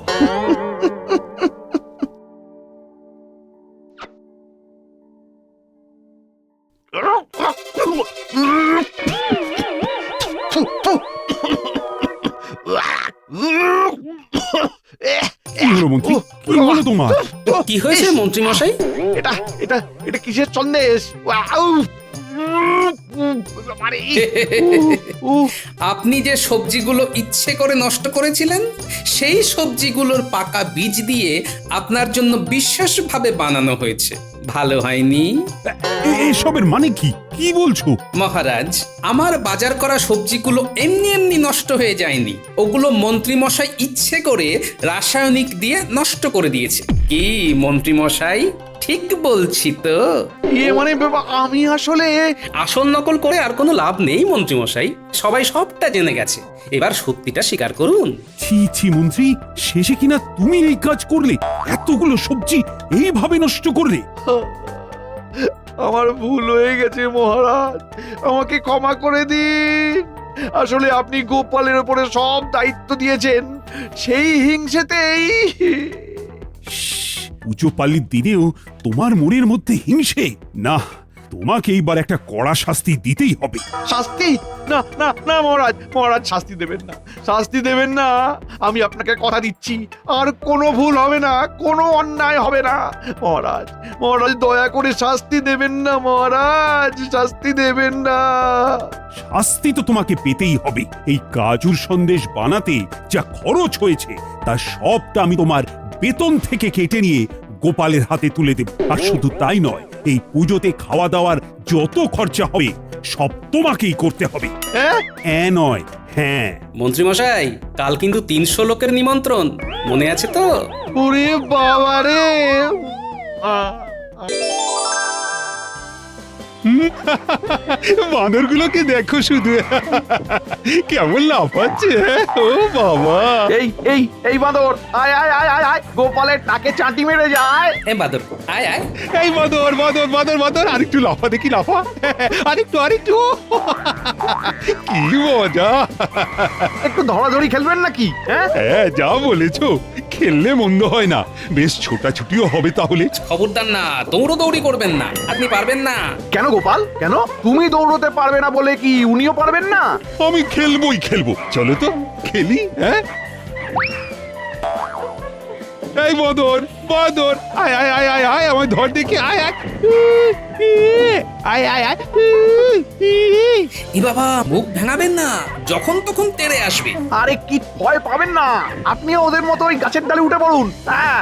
কি হলো মন্ত্রী, কি হলো তোমার? কি হয়েছে মন্ত্রী মশাই? এটা এটা এটা কিসের সন্দেশ? আপনি যে সবজিগুলো ইচ্ছে করে নষ্ট করেছিলেন, সেই সবজিগুলোর পাকা বীজ দিয়ে আপনার জন্য বিশেষভাবে বানানো হয়েছে। ভালো হয়নি? এসবের মানে কি? কি বলছো মহারাজ? আমার বাজার করা সবজিগুলো এমনি এমনি নষ্ট হয়ে যায়নি, ওগুলো মন্ত্রী মশাই ইচ্ছে করে রাসায়নিক দিয়ে নষ্ট করে দিয়েছে। কি মন্ত্রী মশাই, ঠিক বলছি তো? মানে আমি আসলে আসল নকল করে আর কোনো লাভ নেই মন্ত্রী মশাই, সবাই সবটা জেনে গেছে। এবার সত্যিটা স্বীকার করুন। ছি ছি মন্ত্রী, শেষে কিনা তুমি এই কাজ করলে? এতগুলো সবজি এইভাবে নষ্ট করলে? আমার ভুল হয়ে গেছে মহারাজ, আমাকে ক্ষমা করে দিন। আসলে আপনি গোপালের উপরে সব দায়িত্ব দিয়েছেন, সেই হিংসেতেই। পুজো পালির দিনেও তোমার মনের মধ্যে হিংসে? না, তোমাকে এইবার একটা কড়া শাস্তি দিতেই হবে। শাস্তি? না না না মহারাজ, মহারাজ শাস্তি দেবেন না, শাস্তি দেবেন না। আমি আপনাকে কথা দিচ্ছি, আর কোনো ভুল হবে না, কোনো অন্যায় হবে না। মহারাজ, মহারাজ দয়া করে শাস্তি দেবেন না, মহারাজ শাস্তি দেবেন না। শাস্তি তো তোমাকে পেতেই হবে। এই কাজুর সন্দেশ বানাতে যা খরচ হয়েছে তার সবটা আমি তোমার বেতন থেকে কেটে নিয়ে গোপালের হাতে তুলে দেব। আর শুধু তাই নয়, এই পুজোতে খাওয়া দাওয়ার যত খরচা হবে সব তোমাকেই করতে হবে। হ্যাঁ নয় হ্যাঁ। মন্ত্রী মশাই, কাল কিন্তু 300 লোকের নিমন্ত্রণ, মনে আছে তো? ওরে বাবা রে! বাঁদরগুলোকে দেখো শুধু কেমন লাফাচ্ছে। ও বাবা, এই বাঁদর, আয় আয় আয় আয় আয়, গোপালের টাকে চাটি মেরে যায়। এ বাদর আয় আয়। এই বাঁদর বাঁদর বাঁদর বাঁদর, আরেকটু লাফা দেখি, লাফা, আরেকটু কি মজা। একটু ধরাধরি খেলবেন নাকি? হ্যাঁ, যা বলেছো, খেললে মন্দ হয় না, বেশ ছোটাছুটিও হবে তাহলে। খবরদার না, দৌড়ি করবেন না, আপনি পারবেন না। কেন গোপাল, কেন? তুমি দৌড়তে পারবে না বলে কি উনিও পারবেন না? আমি খেলবো, চলো তো খেলি। হ্যাঁ, এই বাঁদর বাঁদর, আয় আয় আয় আয় আয়, আমার ধর দেখি, আয় আয় আয় আয় আয়। ই বাবা, মুখ ভাঙাবেন না, যখন তখন তেড়ে আসবে। আরে কি ভয় পাবেন না, আপনিও ওদের মতো ওই গাছের ডালে উঠে পড়ুন। হ্যাঁ,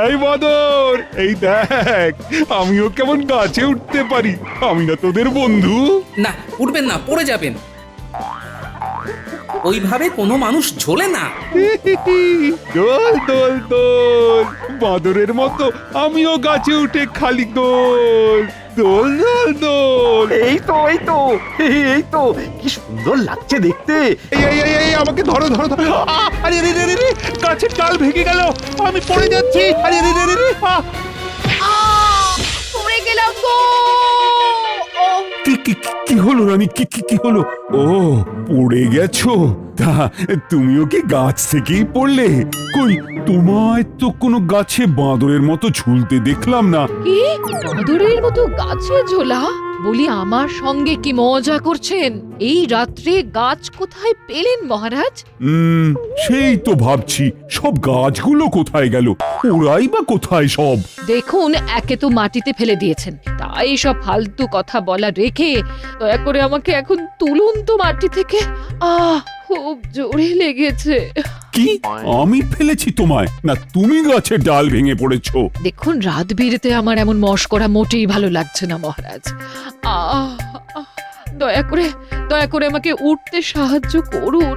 এই বাঁদর, এই দেখ, আমিও কেমন গাছে উঠতে পারি, আমি না তোদের বন্ধু? না, উঠবেন না, পড়ে যাবেন। ওইভাবে কোনো মানুষ ঝোলে না। দোল দোল দোল, বাঁদরের মতো আমিও গাছে উঠে খালি দোল দোল দোল দোল। এই তো কি সুন্দর লাগছে দেখতে। এই আমাকে ধরো ধরো ধরো। আরে রে রে রে, গাছের ডাল ভেঙে গেল, আমি পড়ে যাচ্ছি। আরে রে রে রে, পড়ে গেলাম গো। কি হলো রানী, কি হলো? ও, পড়ে গেছো? তা তুমিও কি গাছ থেকেই পড়লে? কই, তোমায় তো কোনো গাছে বাঁদরের মতো ঝুলতে দেখলাম না। কি বাঁদরের মতো গাছে ঝোলা? বলি, আমার সঙ্গে কি মজা করছেন? এই রাত্রে গাছ কোথায় পেলেন মহারাজ? সেই তো ভাবছি, সব গাছগুলো কোথায় গেল, ওরাই বা কোথায় সব? দেখুন, একে তো মাটিতে ফেলে দিয়েছেন, তাই সব ফালতু কথা বলা রেখে দয়া করে আমাকে এখন তুলুন তো মাটি থেকে। খুব জোরে লেগেছে। কি, আমি ফেলেছি তোমায়, না তুমি গাছের ডাল ভেঙে পড়েছো? দেখুন, রাত বিরেতে আমার এমন মশকরা মোটেই ভালো লাগছে না মহারাজ। দয়া করে আমাকে উঠতে সাহায্য করুন।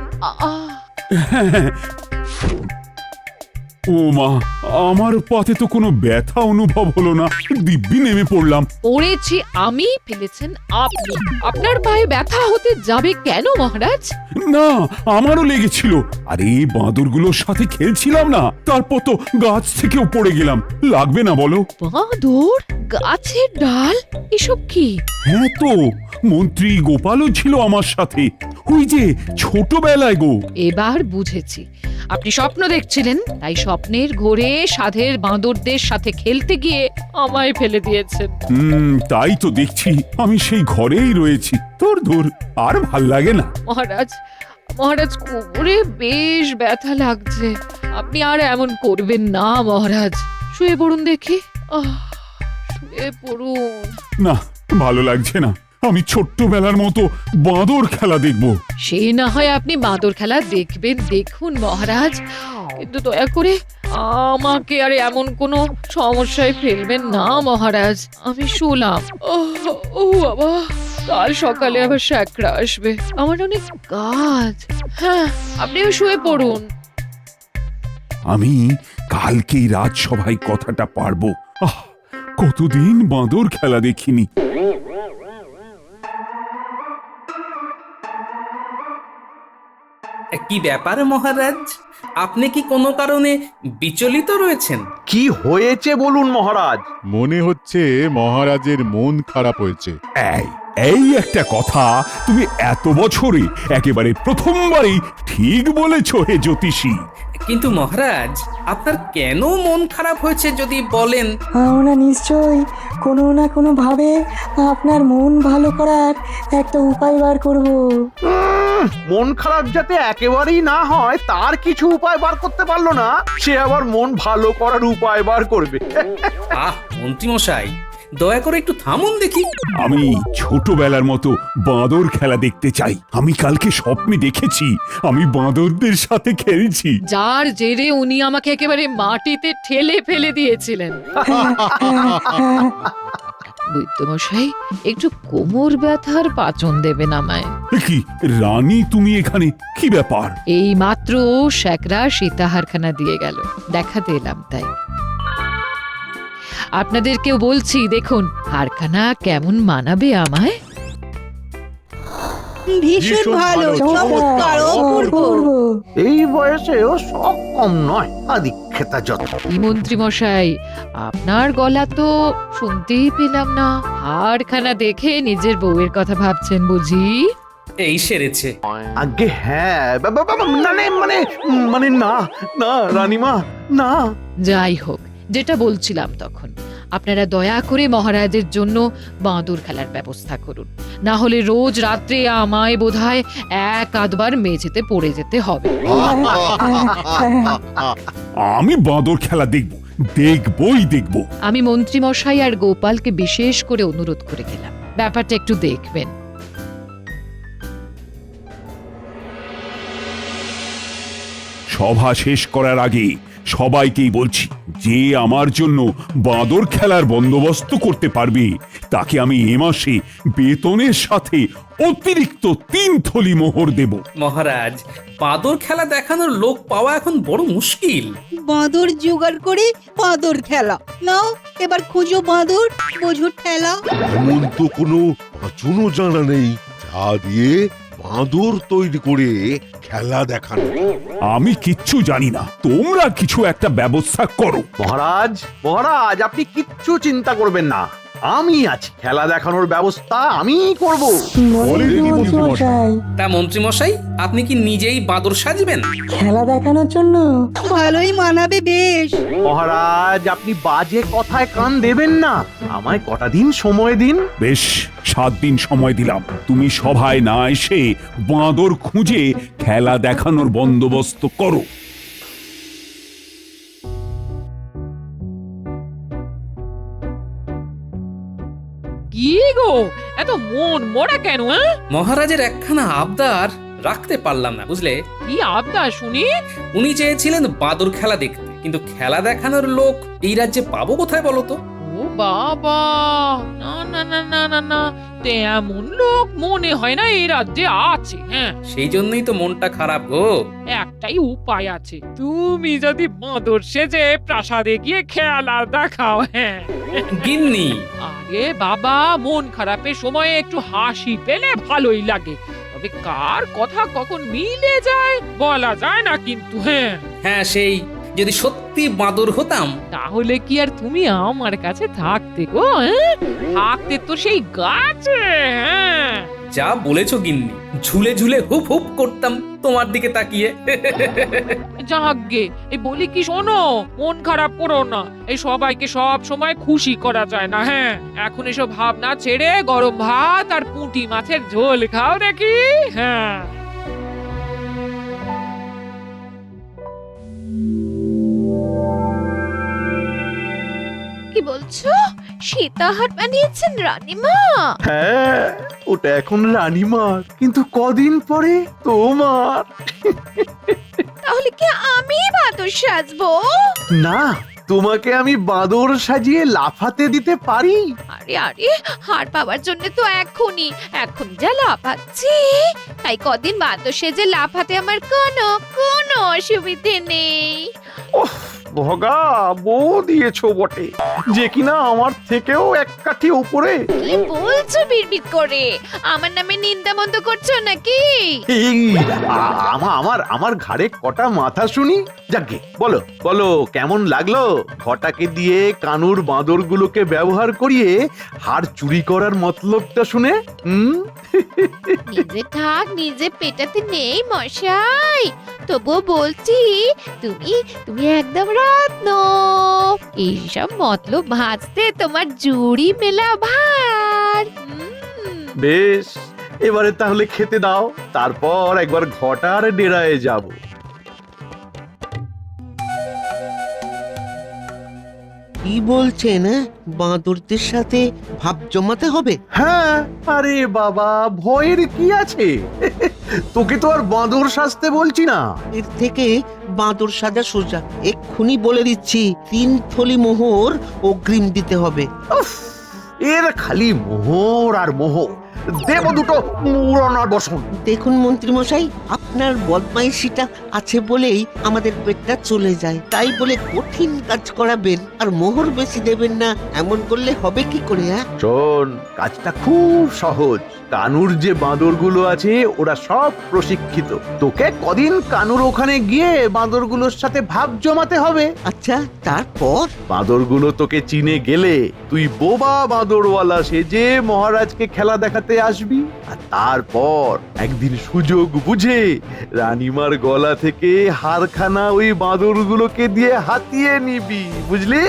ও মা, আমার পাতে তো কোনো ব্যথা অনুভব হলো না, দিব্যি নেমে পড়লাম। পড়েছি আমি, ফেলেছেন আপনি। আপনার পায়ে ব্যথা হতে যাবে কেন মহারাজ? না, আমারও লেগেছিল। আরে, বাঁদরগুলোর সাথে খেলছিলাম না, তারপর তো গাছ থেকেও পড়ে গেলাম। লাগবে না বলো? বাঁদর, গাছের ডাল, এসব কি? হ্যাঁ তো, মন্ত্রী গোপালও ছিল আমার সাথে, ওই যে ছোটবেলায় গো। এবার বুঝেছি, আপনি স্বপ্ন দেখছিলেন, তাই স্বপ্নের ঘোরে সাধের বাঁদরদের সাথে খেলতে গিয়ে আমায় ফেলে দিয়েছেন। তাই তো দেখছি, আমি সেই ঘরেই রয়েছি। ধুর, আর ভাল লাগে না। মহারাজ, কোমরে বেশ ব্যথা লাগছে, আপনি আর এমন করবেন না মহারাজ। শুয়ে পড়ুন দেখি। শুয়ে পড়ুন। না, ভালো লাগছে না, আমি ছোট্টবেলার মতো বাঁদর খেলা দেখব। সে না হয় আপনি বাঁদর খেলা দেখবেন, দেখুন মহারাজ, কিন্তু দয়া করে আমাকে আর এমন কোনো সমস্যায় ফেলবেন না মহারাজ। আমি শুলাম। ও বাবা, কাল সকালে আবার শ্যাকরা আসবে, আমার অনেক কাজ। হ্যাঁ, আপনিও শুয়ে পড়ুন। আমি কালকেই রাজসভায় কথাটা পারবো। কতদিন বাঁদর খেলা দেখিনি। কি ব্যাপার মহারাজ, আপনি কি কোনো কারণে বিচলিত রয়েছেন? কি হয়েছে বলুন মহারাজ। মনে হচ্ছে মহারাজের মন খারাপ হয়েছে। এই একটা কথা তুমি এত বছরে একেবারে প্রথমবারই ঠিক বলেছো হে জ্যোতিষী। কিন্তু মহারাজ, আপনার কেন মন খারাপ হয়েছে যদি বলেন? আমরা নিশ্চয়ই কোনো না কোনো ভাবে আপনার মন ভালো করার একটা উপায় বার করব। মন খারাপ যাতে একেবারেই না হয় তার কিছু উপায় বার করতে পারলো না, সে আবার মন ভালো করার উপায় বার করবে। মন্ত্রী মশাই, দয়া করে একটু থামুন দেখি। আমি ছোটবেলার মতো বাঁদর খেলা দেখতে চাই। আমি কালকে স্বপ্নে দেখেছি আমি বাঁদরদের সাথে খেলছি। যার জেরে উনি আমাকে একেবারে মাটিতে ঠেলে ফেলে দিয়েছিলেন। বৈদ্যমশাই, একটু কোমর ব্যথার পাচন দেবেন আমায়। কি রানী, তুমি এখানে? কি ব্যাপার? এই মাত্র শ্যাকরা সীতাহারখানা দিয়ে গেল, দেখাতে এলাম তাই। আপনাদেরকেও বলছি, দেখুন হারখানা কেমন মানাবে আমায়। ভীষণ ভালো, চমৎকার, অপূর্ব। এই বয়সেও সব কম নয়, আদিক্ষেতা যত। কি মন্ত্রী মশাই, আপনার গলা তো শুনতেই পেলাম না। হারখানা দেখে নিজের বউয়ের কথা ভাবছেন বুঝি? এই সেরেছে। আগে হ্যাঁ, মানে না না রানীমা, না। যাই হোক, যেটা বলছিলাম তখন, আপনারা দয়া করে মহারাজের জন্য বাঁদর খেলার ব্যবস্থা করুন, না হলে রোজ রাত্রে আমায় বোধহয় এক আধবার মেঝেতে পড়ে যেতে হবে। আমি বাঁদর খেলা দেখবই দেখব। আমি মন্ত্রী মশাই আর গোপালকে বিশেষ করে অনুরোধ করে গেলাম, ব্যাপারটা একটু দেখবেন। সভা শেষ করার আগে সবাইকেই বলছি, যে আমার জন্য বাঁদর খেলার বন্দোবস্ত করতে পারবে তাকে আমি এ মাসে বেতনের সাথে অতিরিক্ত 3 থলি মোহর দেব। মহারাজ, বাঁদর খেলা দেখানোর লোক পাওয়া এখন বড় মুশকিল। বাঁদর জোগাড় করে বাঁদর খেলা নাও, এবার খুঁজো বাঁদর, বোঝো ঠেলা। এমন তো কোনো চুনো জানা নেই যা দিয়ে বাঁদর তৈরি করে খেলা দেখানো। আমি কিচ্ছু জানি না, তোমরা কিছু একটা ব্যবস্থা করো। মহারাজ আপনি কিচ্ছু চিন্তা করবেন না, আমি আছি। খেলা দেখানোর ব্যবস্থা আমি করব। তা মন্ত্রী মশাই, আপনি কি নিজেই বাঁদর সাজবেন? খেলা দেখানোর জন্য ভালোই মানাবে বেশ। মহারাজ আপনি বাজে কথায় কান দেবেন না, আমায় কটা দিন সময় দিন। বেশ, 7 দিন সময় দিলাম। তুমি সভায় না এসে বাঁদর খুঁজে খেলা দেখানোর বন্দোবস্ত করো। কি গো, এত মন মরা কেন? মহারাজের একখানা আবদার রাখতে পারলাম না, বুঝলে? কি আবদার শুনি? উনি চেয়েছিলেন বাঁদর খেলা দেখতে, কিন্তু খেলা দেখানোর লোক এই রাজ্যে পাবো কোথায় বলো তো? ও বাবা, না না না না না না, তেমন লোক মনে হয় না এই রাজ্যে আছে। হ্যাঁ, সেই জন্যই তো মনটা খারাপ গো। একটাই উপায় আছে, তুমি যদি বাঁদর সেজে প্রাসাদে গিয়ে খেলা দেখাও। হ্যাঁ গিন্নি, আরে বাবা, মন খারাপের সময় একটু হাসি পেলে ভালোই লাগে, তবে কার কথা কখন মিলে যায় বলা যায় না কিন্তু। হ্যাঁ, সেই যদি সত্যি বাঁদর হতাম তাহলে কি আর তুমি আমার কাছে থাকতে গো? থাকতে তো সেই গাছে। যা বলেছো গিন্নি, ঝুলে ঝুলে হুপ হুপ করতাম তোমার দিকে তাকিয়ে। যাকগে, এই বলি কি শোনো, মন খারাপ করো না, এই সবাইকে সব সময় খুশি করা যায় না। হ্যাঁ, এখন এসব ভাবনা ছেড়ে গরম ভাত আর পুঁটি মাছের ঝোল খাও দেখি। হ্যাঁ, কি বলছো? সীতাহার বানিয়েছেন রানীমা? হ্যাঁ, ওটা এখন রানীমার, কিন্তু কদিন পরে তোমার। তাহলে কি আমি বাঁদর সাজবো? না, তোমাকে আমি বাঁদর সাজিয়ে লাফাতে দিতে পারি। আরে আরে, হার পাওয়ার জন্য তো এখনই যা লাফাচ্ছি, তাই কদিন বাঁদর সেজে লাফাতে আমার কোনো অসুবিধে নেই। ভগা বউ দিয়েছো বটে, যে কিনা আমার থেকেও এক কাঠি উপরে। কি বলছো বিড়বিড় করে? আমার নামে নিন্দা মন্দ করছো নাকি? এই আমার ঘাড়ে কটা মাথা শুনি। যাকে বলো বলো, কেমন লাগলো ঘটাকে দিয়ে কানুর বাঁদরগুলোকে ব্যবহার করিয়ে হাড় চুরি করার মতলবটা শুনে? নিজে ঠাক নিজে পেটাতে নেই মশাই, তবুও বলছি তুমি একদম রত্ন। এইসব মতলব ভাজতে তোমার জুড়ি মেলা ভার। বেশ, এবারে তাহলে খেতে দাও, তারপর একবার ঘটার ডেরায় যাব। কি বলছেন? বাঁদরদের সাথে ভাব জমাতে হবে? হ্যাঁ, আরে বাবা, ভয়ের কি আছে? তোকে তো আর বাঁদর সাজতে বলছি না। এর থেকে বাঁদর সাজা সোজা। এক্ষুনি বলে দিচ্ছি, 3 থলি মোহর অগ্রিম দিতে হবে। এর খালি মোহর আর মোহর, দেব দুটো মুড়ানোর বসন। দেখুন মন্ত্রী মশাই, আপনি আপনার বদমাইশিটা আছে বলেই আমাদের পেটটা চলে যায়, তাই বলে কঠিন কাজ করাবেন আর মোহর বেশি দেবেন না, এমন করলে হবে কি করে? হ্যাঁ, শোন, কাজটা খুব সহজ। কানুর যে বাঁদরগুলো আছে ওরা সব প্রশিক্ষিত। তোকে কদিন কানুর ওখানে গিয়ে বাঁদরগুলোর সাথে ভাব জমাতে হবে। আচ্ছা, তারপর? বাঁদরগুলো তোকে চিনে গেলে তুই বোবা বাঁদরওয়ালা সেজে মহারাজকে খেলা দেখাতে আসবি, আর তারপর একদিন সুযোগ বুঝে রানীমার গলা থেকে হারখানা ওই বাঁদরগুলোকে দিয়ে হাতিয়ে নিবি, বুঝলি?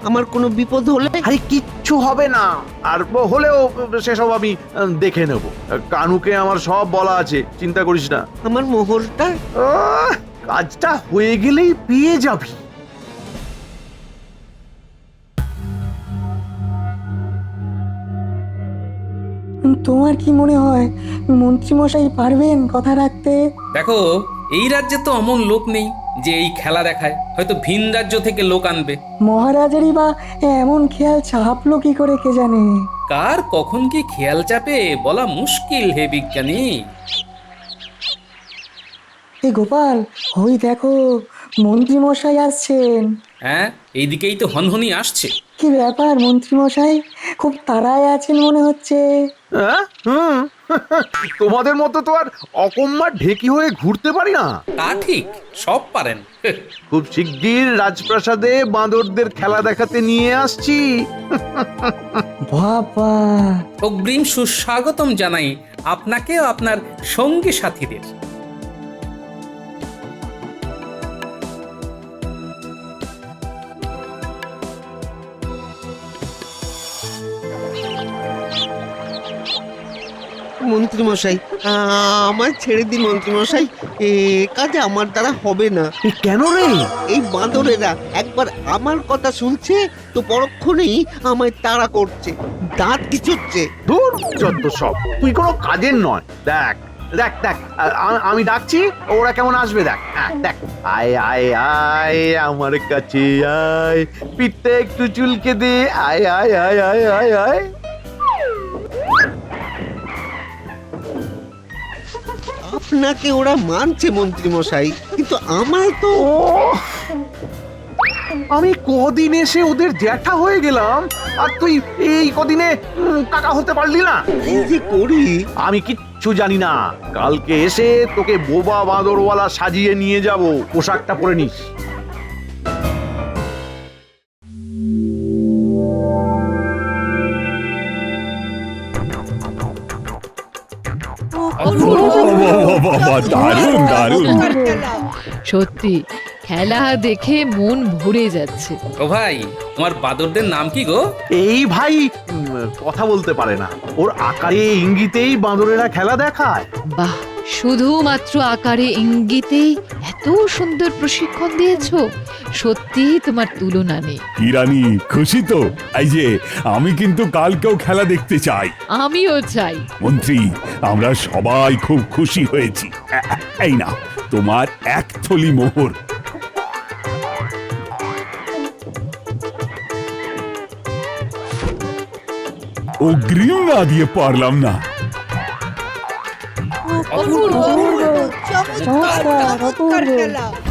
আমার কোনো বিপদ হলে? আরে কিচ্ছু হবে না, আর হলেও সেসব আমি দেখে নেব। কানুকে আমার সব বলা আছে, চিন্তা করিস না। আমার মোহরটা? কাজটা হয়ে গেলেই পেয়ে যাবি। তোমার কি মনে হয় মন্ত্রীমশাই পারবেন কথা রাখতে? দেখো, এই রাজ্যে তো অমন লোক নেই যে এই খেলা দেখায়, হয়তো ভিন রাজ্য থেকে লোক আনবে। মহারাজেরই বা এমন খেয়াল চাপলো কি করে কে জানে? কার কখন কি খেয়াল চাপে বলা মুশকিল হে বিজ্ঞানী। এ গোপাল, ওই দেখো মন্ত্রীমশাই আসছেন। হ্যাঁ, এইদিকেই তো হনহনি আসছে। কি ব্যাপার মন্ত্রীমশাই, খুব তাড়ায় আছেন মনে হচ্ছে। তোমাদের মতো তো আর অকম্মার ঢেকি হয়ে ঘুরতে পারি না। তা ঠিক, সব পারেন। খুব শিগগির রাজপ্রাসাদে বাঁদরদের খেলা দেখাতে নিয়ে আসছি। বাবা, অগ্রিম সুস্বাগতম জানাই আপনাকে ও আপনার সঙ্গী সাথীদের। মন্ত্রীমশাই, আমার ছেড়ে দিন মন্ত্রীমশাই, এ কাজ আমার দ্বারা হবে না। কেন রে? এই বাঁদরেরা একবার আমার কথা শুনছে তো পরক্ষণেই আমায় তাড়া করছে, দাঁত খিচুচ্ছে। দূর যত সব, তুই কোনো কাজের নয়। দেখ দেখ দেখ, আমি ডাকছি, ওরা কেমন আসবে দেখ। দেখ, আয় আয় আয় আমার কাছে আয়, পিঠটা একটু চুলকে দে, আয় আয় আয় আয় আয় আয়। আপনাকে ওরা মানছে মন্ত্রীমশাই, কিন্তু আমায় তো। আমি কদিন এসে ওদের জ্যাঠা হয়ে গেলাম, আর তুই এই কদিনে কাকা হতে পারলি না। এই যে করি, আমি কিচ্ছু জানি না। কালকে এসে তোকে বোবা বাঁদরওয়ালা সাজিয়ে নিয়ে যাব, পোশাকটা পরে নিস। দারুণ দারুণ। সত্যি খেলা দেখে মন ভরে যাচ্ছে। ও ভাই, তোমার বাদরদের নাম কি গো? এই ভাই কথা বলতে পারে না, ওর আকারে ইঙ্গিতেই বাঁদরেরা খেলা দেখায়। বাহ, শুধুমাত্র আকারে ইঙ্গিতেই এত সুন্দর প্রশিক্ষণ দিয়েছো, সত্যি তোমার তুলনা নেই। কি রানী, খুশি তো? এই যে আমি কিন্তু কালকেও খেলা দেখতে চাই। আমিও চাই। মন্ত্রী, আমরা সবাই খুব খুশি হয়েছি। এই না তোমার এক থলি মোহর। অগ্রিম না দিয়ে পারলাম না।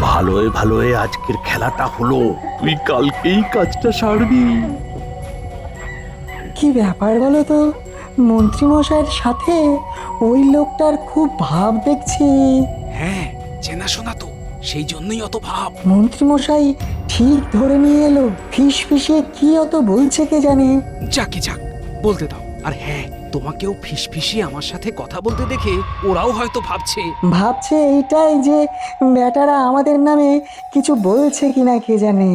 ভালোই ভালোই আজকের খেলাটা হলো, তুই কালকেই কাজটা সারবি। কি ব্যাপার বলো তো, মন্ত্রীমশাইয়ের সাথে ওই লোকটার খুব ভাব দেখছি। হ্যাঁ, চেনাশোনা তো, সেই জন্যই অত ভাব। মন্ত্রীমশাই ঠিক ধরে নিয়ে এলো, ফিস ফিসে কি অত বলছে কে জানে। যাকে যাক, বলতে দাও। আর হ্যাঁ, তোমাকেও ফিসফিসিয়ে আমার সাথে কথা বলতে দেখে ওরাও হয়তো ভাবছে এইটাই যে বেটারা আমাদের নামে কিছু বলছে কিনা কে জানে।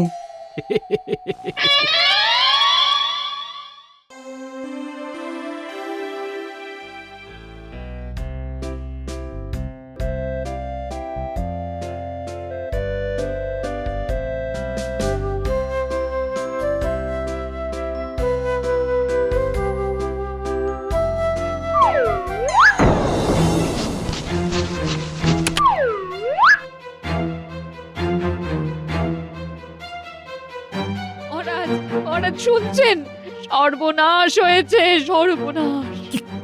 শুনছেন? সর্বনাশ হয়েছে, সর্বনাশ।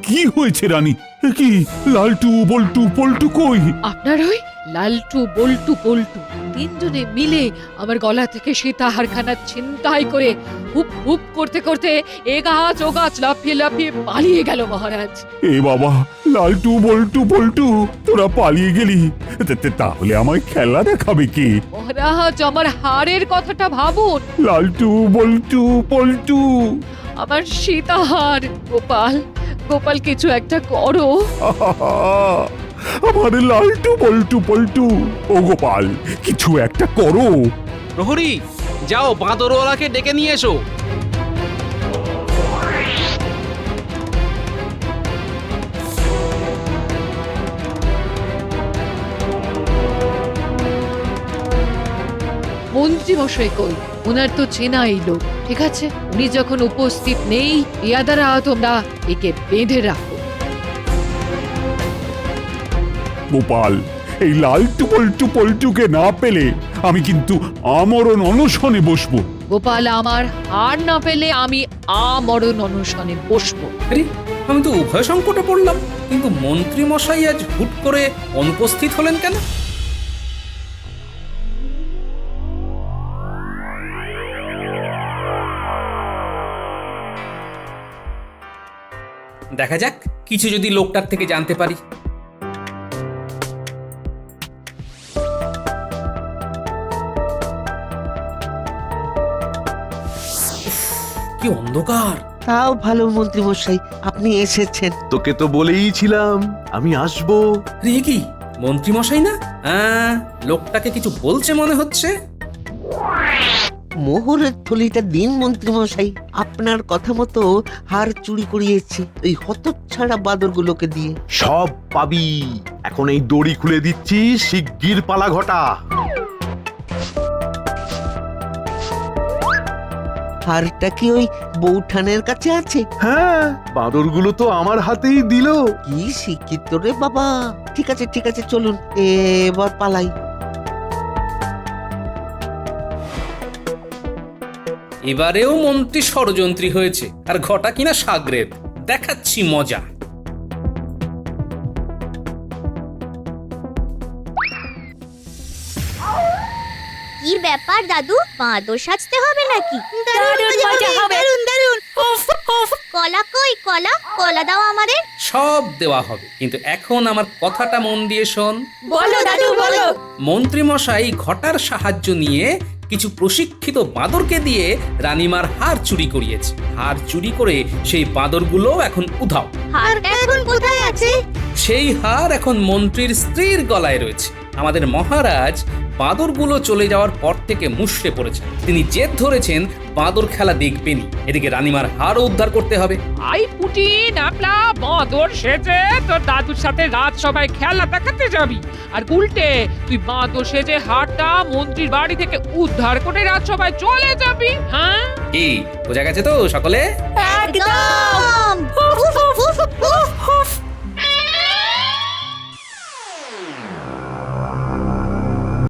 কি হয়েছে রানী? কি লালটু বল্টু পল্টু কই? আপনার ওই লালটু বল্টু পল্টু তিনজনে মিলে আমার গলা থেকে সীতাহারখানা ছিনতাই করে হুপ হুপ করতে করতে এ গাছ ও গাছ লাফিয়ে লাফিয়ে পালিয়ে গেল মহারাজ। এ বাবা, লালটু বল্টু পল্টু তোরা পালিয়ে গেলি, তাহলে আমায় খেলা দেখাবে কে? মহারাজ আমার হারের কথাটা ভাবুন। লালটু বল্টু পল্টু, আমার সীতাহার। গোপাল, গোপাল কিছু একটা করো। আমার লালটু বল্টু পল্টু, ও গোপাল কিছু একটা করো। প্রহরী, যাও বাঁদরওয়ালাকে ডেকে নিয়ে এসো। মন্ত্রী মশাই কই? ওনার তো চেনা এই লোক। ঠিক আছে, উনি যখন উপস্থিত নেই, ইয়াদারা তোমরা একে বেঁধে রাখো। গোপাল, এই লালটু বল্টু পল্টুকে না পেলে আমি কিন্তু আমরণ অনশনে বসবো। গোপাল আমার হার না পেলে আমি আমরণ অনশনে বসবো। আরে, আমি তো উভয় সংকটে পড়লাম, কিন্তু মন্ত্রী মশাই আজ হুট করে অনুপস্থিত হলেন কেন? দেখা যাক কিছু যদি লোকটার থেকে জানতে পারি। কি অন্ধকার! তাও ভালো মন্ত্রী মশাই আপনি এসেছেন। তোকে তো বলেইছিলাম আমি আসবো। রে কি মন্ত্রী মশাই না? লোকটাকে কিছু বলছে মনে হচ্ছে। মোহরের থলিটা দিন মন্ত্রী মশাই, আপনার কথা মতো হার চুরি করিয়েছি ওই হতচ্ছাড়া বাদরগুলোকে দিয়ে। সব পাবি, এখন এই দড়ি খুলে দিচ্ছি, শিগগির পালা ঘটা। হারটা কি ওই বৌঠানের কাছে আছে? হ্যাঁ, বাঁদরগুলো তো আমার হাতেই দিল। কি শিক্ষিত রে বাবা। ঠিক আছে ঠিক আছে, চলুন এবার পালাই। এবারেও মন্ত্রী ষড়যন্ত্রী হয়েছে, আর ঘটা কিনা সাগরেদ। দেখাচ্ছি মজা। কি ব্যাপার দাদু, বাঁদর সাজতে হবে নাকি? কলা কই? কলা কলা দাও আমাদের। সব দেওয়া হবে, কিন্তু এখন আমার কথাটা মন দিয়ে শোন। বলো দাদু বলো। মন্ত্রী মশাই ঘটার সাহায্য নিয়ে কিছু প্রশিক্ষিত বাঁদরকে দিয়ে রানীমার হার চুরি করিয়েছে। হার চুরি করে সেই বাঁদরগুলো এখন উধাও। হারটা এখন কোথায় আছে? সেই হার এখন মন্ত্রীর স্ত্রীর গলায় রয়েছে। আমাদের মহারাজ বাঁদরগুলো চলে যাওয়ার পর থেকে মুষড়ে পড়েছেন। তিনি জেদ ধরেছেন বাঁদর খেলা দেখবেনই। এদিকে রানীমার হারও উদ্ধার করতে হবে। আই পুটি নাপলা বাঁদর সেজে তোর দাদুর সাথে রাত সবাই খেলা দেখাতে যাবি, আর উল্টে তুই বাঁদর সেজে হারটা মন্ত্রীর বাড়ি থেকে উদ্ধার করে রাত সবাই চলে যাবি। হ্যাঁ, কি বোঝা গেছে তো সকলে? একদম।